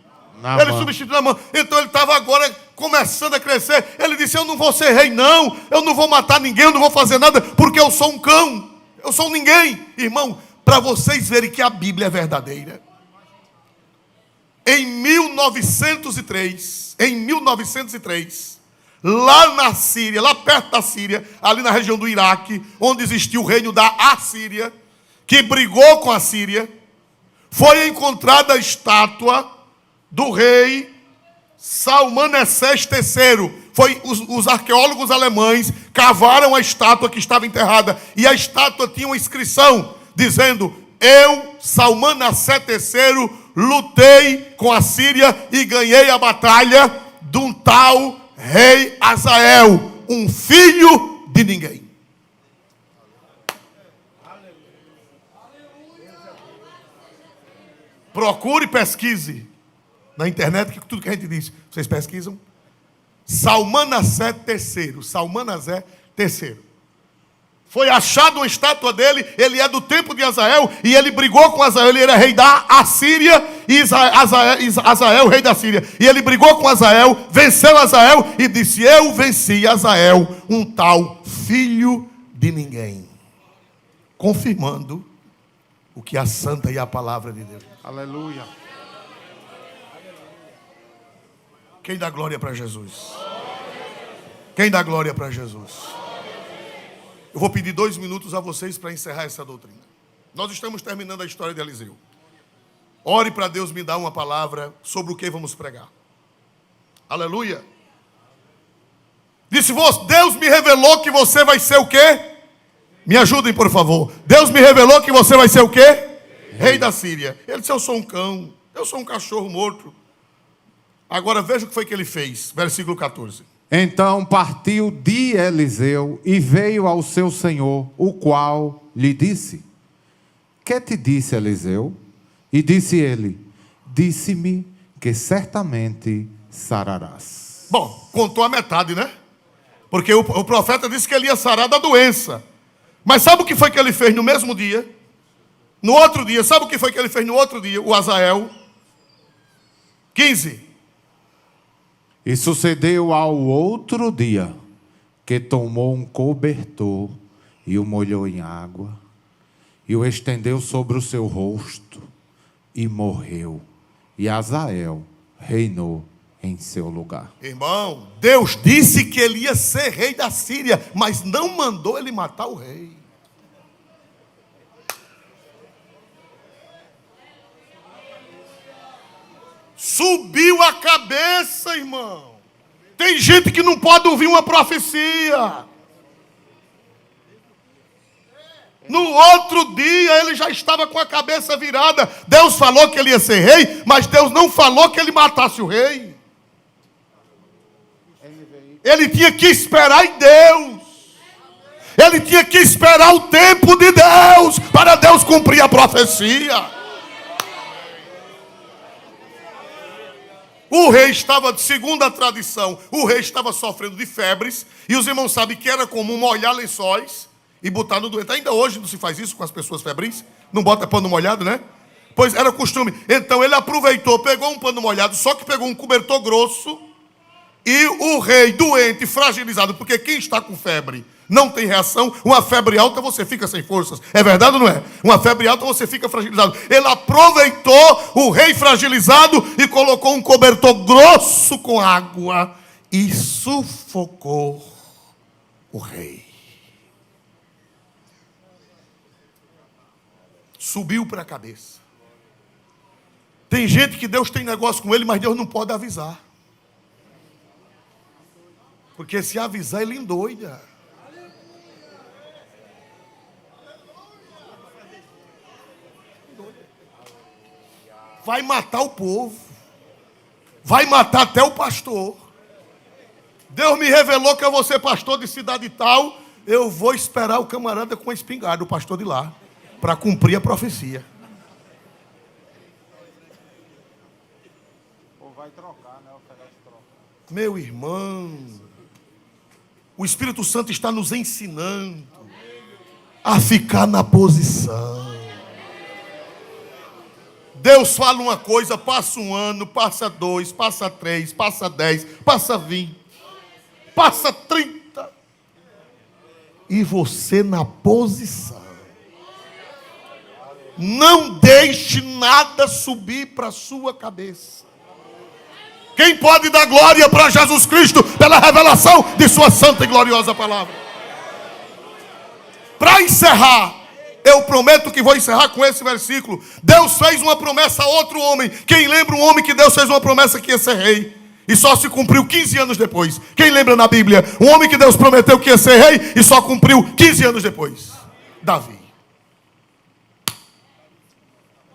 Ele substituiu Naamã. Então ele estava agora começando a crescer. Ele disse, eu não vou ser rei não. Eu não vou matar ninguém, eu não vou fazer nada. Porque eu sou um cão. Eu sou um ninguém. Irmão, para vocês verem que a Bíblia é verdadeira. Em 1903, lá na Síria, lá perto da Síria, ali na região do Iraque, onde existia o reino da Assíria, que brigou com a Síria, foi encontrada a estátua do rei Salmanessés III. Os arqueólogos alemães cavaram a estátua que estava enterrada, e a estátua tinha uma inscrição dizendo, eu, Salmanessés III, lutei com a Síria e ganhei a batalha de um tal rei Azael, um filho de ninguém. Procure e pesquise na internet, que tudo que a gente diz, vocês pesquisam? Salmanessés III. Foi achado uma estátua dele, ele é do tempo de Azael, e ele brigou com Azael, ele era rei da Assíria, e Azael, rei da Síria. E ele brigou com Azael, venceu Azael, e disse, eu venci Azael, um tal filho de ninguém. Confirmando o que a santa e a palavra de Deus. Aleluia. Quem dá glória para Jesus? Quem dá glória para Jesus? Eu vou pedir 2 minutos a vocês para encerrar essa doutrina. Nós estamos terminando a história de Eliseu. Ore para Deus me dar uma palavra sobre o que vamos pregar. Aleluia. Disse, Deus me revelou que você vai ser o quê? Me ajudem, por favor. Deus me revelou que você vai ser o quê? Rei da Síria. Ele disse, eu sou um cão, eu sou um cachorro morto. Agora veja o que foi que ele fez. Versículo 14. Então partiu de Eliseu e veio ao seu senhor, o qual lhe disse, que te disse Eliseu? E disse ele, disse-me que certamente sararás. Bom, contou a metade, né? Porque o profeta disse que ele ia sarar da doença. Mas sabe o que foi que ele fez no mesmo dia? No outro dia, sabe o que foi que ele fez no outro dia? O Azael. 15. E sucedeu ao outro dia, que tomou um cobertor e o molhou em água, e o estendeu sobre o seu rosto, e morreu. E Azael reinou em seu lugar. Irmão, Deus disse que ele ia ser rei da Síria, mas não mandou ele matar o rei. Subiu a cabeça, irmão. Tem gente que não pode ouvir uma profecia. No outro dia ele já estava com a cabeça virada. Deus falou que ele ia ser rei, mas Deus não falou que ele matasse o rei. Ele tinha que esperar em Deus. Ele tinha que esperar o tempo de Deus para Deus cumprir a profecia. O rei estava, segundo a tradição, o rei estava sofrendo de febres. E os irmãos sabem que era comum molhar lençóis e botar no doente. Ainda hoje não se faz isso com as pessoas febris? Não bota pano molhado, né? Pois era costume. Então ele aproveitou, pegou um pano molhado, só que pegou um cobertor grosso. E o rei doente, fragilizado, porque quem está com febre não tem reação. Uma febre alta você fica sem forças. É verdade ou não é? Uma febre alta você fica fragilizado. Ele aproveitou o rei fragilizado e colocou um cobertor grosso com água e sufocou o rei. Subiu para a cabeça. Tem gente que Deus tem negócio com ele, mas Deus não pode avisar. Porque se avisar, ele endoida. Vai matar o povo. Vai matar até o pastor. Deus me revelou que eu vou ser pastor de cidade tal. Eu vou esperar o camarada com a espingarda, o pastor de lá, para cumprir a profecia. Ou vai trocar, né? Oferece troca. Meu irmão, o Espírito Santo está nos ensinando a ficar na posição. Deus fala uma coisa, passa um ano, passa 2, passa 3, passa 10, passa 20, passa 30. E você na posição. Não deixe nada subir para a sua cabeça. Quem pode dar glória para Jesus Cristo pela revelação de sua santa e gloriosa palavra? Para encerrar, eu prometo que vou encerrar com esse versículo. Deus fez uma promessa a outro homem. Quem lembra um homem que Deus fez uma promessa que ia ser rei? E só se cumpriu 15 anos depois. Quem lembra na Bíblia? Um homem que Deus prometeu que ia ser rei e só cumpriu 15 anos depois. Davi.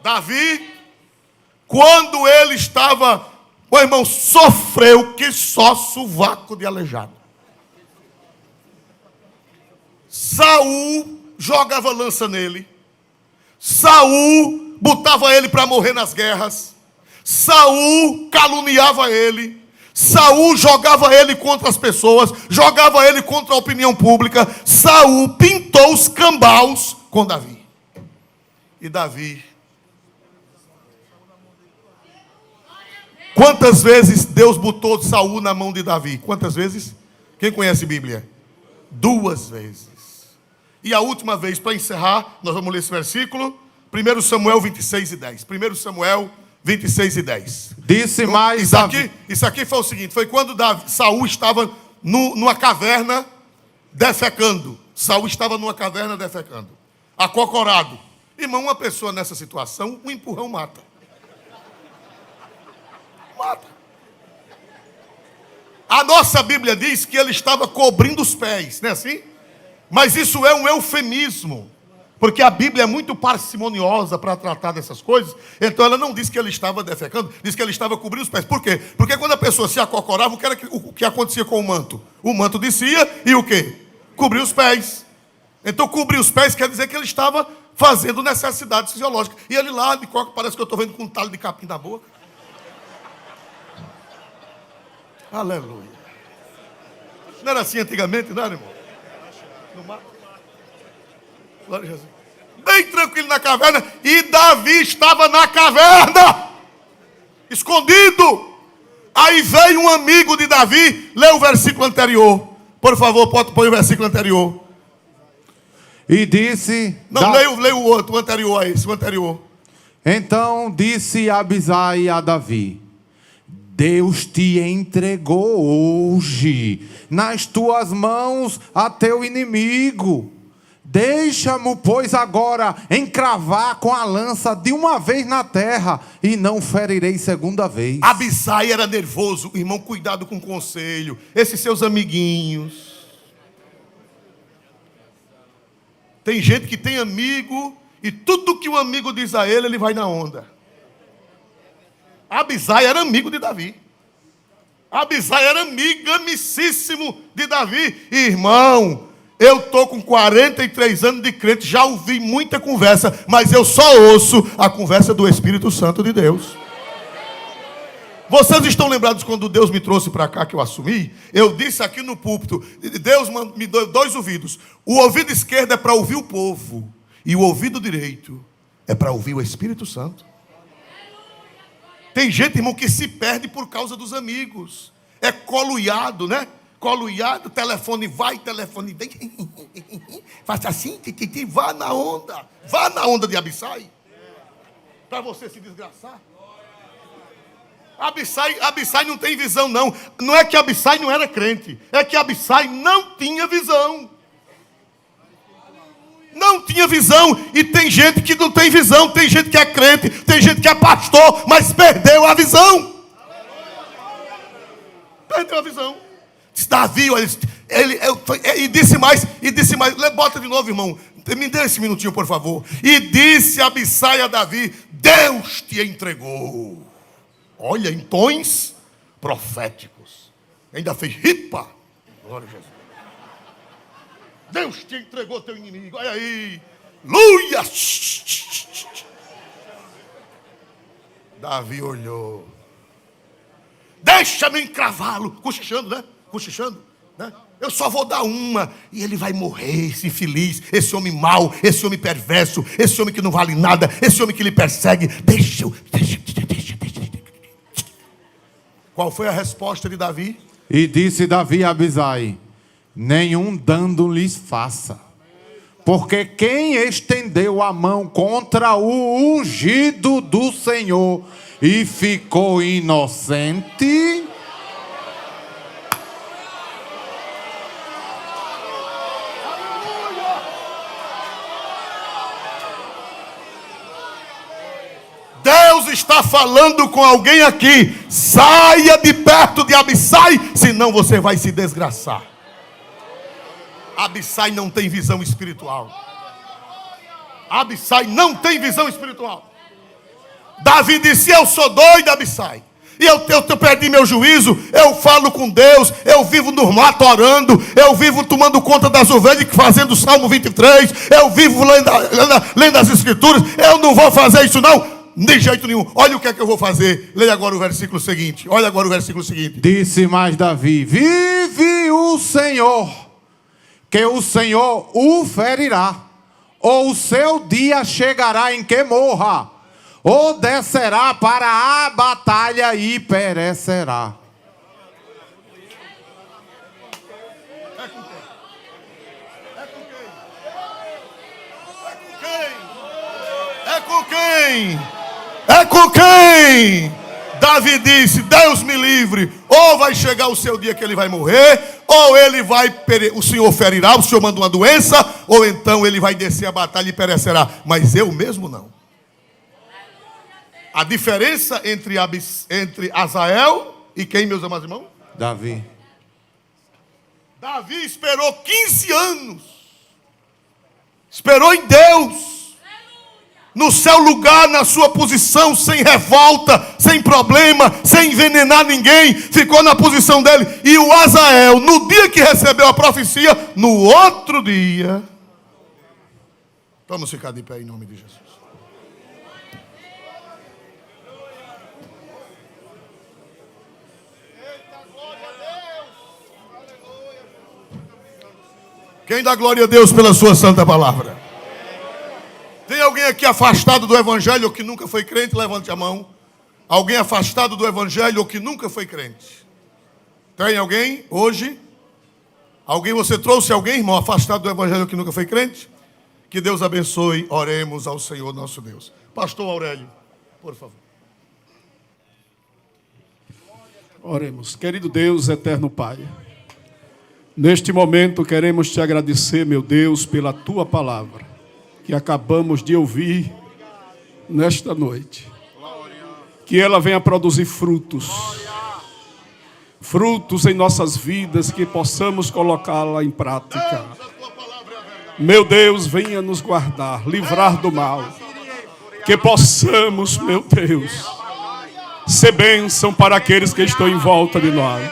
Davi, quando ele estava, meu irmão, sofreu que só sovaco de aleijado. Saul jogava lança nele. Saul botava ele para morrer nas guerras. Saul caluniava ele. Saul jogava ele contra as pessoas, jogava ele contra a opinião pública. Saul pintou os cambaus com Davi. E Davi, quantas vezes Deus botou Saul na mão de Davi? Quantas vezes? Quem conhece a Bíblia? 2 vezes. E a última vez, para encerrar, nós vamos ler esse versículo. 1 Samuel 26 e 10. 1 Samuel 26 e 10. Disse mais isso aqui foi o seguinte. Foi quando Saul estava numa caverna defecando. Saul estava numa caverna defecando. Acocorado. Irmão, uma pessoa nessa situação, um empurrão mata. Mata. A nossa Bíblia diz que ele estava cobrindo os pés, não é assim? Mas isso é um eufemismo, porque a Bíblia é muito parcimoniosa para tratar dessas coisas. Então ela não diz que ele estava defecando, diz que ele estava cobrindo os pés. Por quê? Porque quando a pessoa se acocorava, o que acontecia com o manto? O manto descia e o quê? Cobria os pés. Então cobrir os pés quer dizer que ele estava fazendo necessidades fisiológicas. E ele lá, de coca, parece que eu estou vendo com um talho de capim na boca. Aleluia. Não era assim antigamente, não era, irmão? No mato. Glória a Jesus. Bem tranquilo na caverna. E Davi estava na caverna, escondido. Aí veio um amigo de Davi. Lê o versículo anterior. Por favor, põe o versículo anterior. E disse... Não, leia o outro, o anterior a esse, o anterior. Então disse Abisai a Davi: Deus te entregou hoje nas tuas mãos a teu inimigo. Deixa-mo, pois, agora encravar com a lança de uma vez na terra, e não ferirei segunda vez. Abisai era nervoso. Irmão, cuidado com o conselho. Esses seus amiguinhos. Tem gente que tem amigo, e tudo que o amigo diz a ele, ele vai na onda. Abisai era amigo de Davi. Abisai era amicíssimo de Davi. Irmão, eu estou com 43 anos de crente, já ouvi muita conversa, mas eu só ouço a conversa do Espírito Santo de Deus. Vocês estão lembrados quando Deus me trouxe para cá, que eu assumi? Eu disse aqui no púlpito, Deus me deu 2 ouvidos. O ouvido esquerdo é para ouvir o povo, e o ouvido direito é para ouvir o Espírito Santo. Tem gente, irmão, que se perde por causa dos amigos. É coluiado, né? Coluiado, telefone vai, telefone vem. Faça assim, vá na onda. Vá na onda de Abissai. Para você se desgraçar. Abissai não tem visão, não. Não é que Abissai não era crente. É que Abissai não tinha visão. Não tinha visão. E tem gente que não tem visão. Tem gente que é crente. Tem gente que é pastor, mas perdeu a visão. Perdeu a visão. Davi, e disse mais. Bota de novo, irmão. Me dê esse minutinho, por favor. E disse Abissai a Davi: Deus te entregou. Olha, em tons proféticos. Ainda fez ripa. Glória a Jesus. Deus te entregou teu inimigo. Olha aí. Aleluia. Davi olhou. Deixa-me encravá-lo. Cochichando, né? Cochichando, né? Eu só vou dar uma. E ele vai morrer, esse infeliz. Esse homem mau, esse homem perverso. Esse homem que não vale nada. Esse homem que lhe persegue. Deixa. Qual foi a resposta de Davi? E disse Davi a Abissai: nenhum dano lhes faça, porque quem estendeu a mão contra o ungido do Senhor e ficou inocente, Deus está falando com alguém aqui. Saia de perto de Abissai, senão você vai se desgraçar. Abissai não tem visão espiritual. Abissai não tem visão espiritual. Davi disse: eu sou doido, Abissai. E eu perdi meu juízo. Eu falo com Deus. Eu vivo no mato orando. Eu vivo tomando conta das ovelhas, fazendo o Salmo 23. Eu vivo lendo as Escrituras. Eu não vou fazer isso não. De jeito nenhum. Olha o que é que eu vou fazer. Leia agora o versículo seguinte. Olha agora o versículo seguinte. Disse mais Davi: vive o Senhor, que o Senhor o ferirá, ou o seu dia chegará em que morra, ou descerá para a batalha e perecerá. É com quem? É com quem? Davi disse: Deus me livre. Ou vai chegar o seu dia que ele vai morrer, ou ele vai o Senhor ferirá, o Senhor manda uma doença, ou então ele vai descer a batalha e perecerá. Mas eu mesmo não. A diferença entre Azael e quem, meus amados irmãos? Davi. Davi esperou 15 anos. Esperou em Deus. No seu lugar, na sua posição, sem revolta, sem problema, sem envenenar ninguém, ficou na posição dele. E o Azael, no dia que recebeu a profecia, no outro dia. Vamos ficar de pé em nome de Jesus. Quem dá glória a Deus pela sua santa palavra? Tem alguém aqui afastado do evangelho ou que nunca foi crente? Levante a mão. Alguém afastado do evangelho ou que nunca foi crente? Tem alguém hoje? Você trouxe alguém, irmão, afastado do evangelho ou que nunca foi crente? Que Deus abençoe. Oremos ao Senhor nosso Deus. Pastor Aurélio, por favor. Oremos. Querido Deus, eterno Pai, neste momento queremos te agradecer, meu Deus, pela tua palavra que acabamos de ouvir nesta noite. Que ela venha produzir frutos. Frutos em nossas vidas, que possamos colocá-la em prática. Meu Deus, venha nos guardar, livrar do mal. Que possamos, meu Deus, ser bênção para aqueles que estão em volta de nós.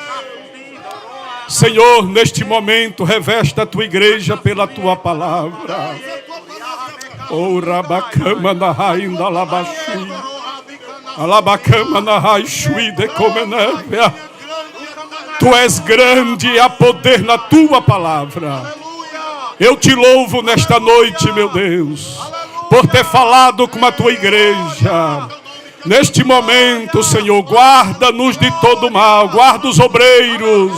Senhor, neste momento, reveste a tua igreja pela tua palavra. Oh, Rabacama na rainha da Labaxi. Alabacama na raixuide comenévia. Tu és grande e há poder na tua palavra. Eu te louvo nesta noite, meu Deus, por ter falado com a tua igreja. Neste momento, Senhor, guarda-nos de todo mal, guarda os obreiros,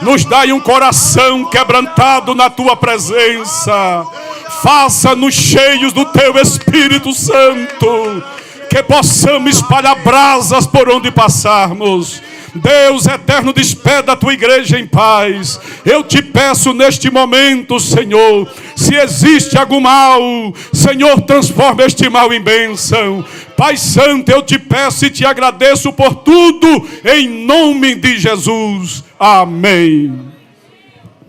nos dai um coração quebrantado na tua presença. Faça-nos cheios do teu Espírito Santo, que possamos espalhar brasas por onde passarmos. Deus eterno, despeda a tua igreja em paz. Eu te peço neste momento, Senhor, se existe algum mal, Senhor, transforma este mal em bênção. Pai Santo, eu te peço e te agradeço por tudo, em nome de Jesus. Amém.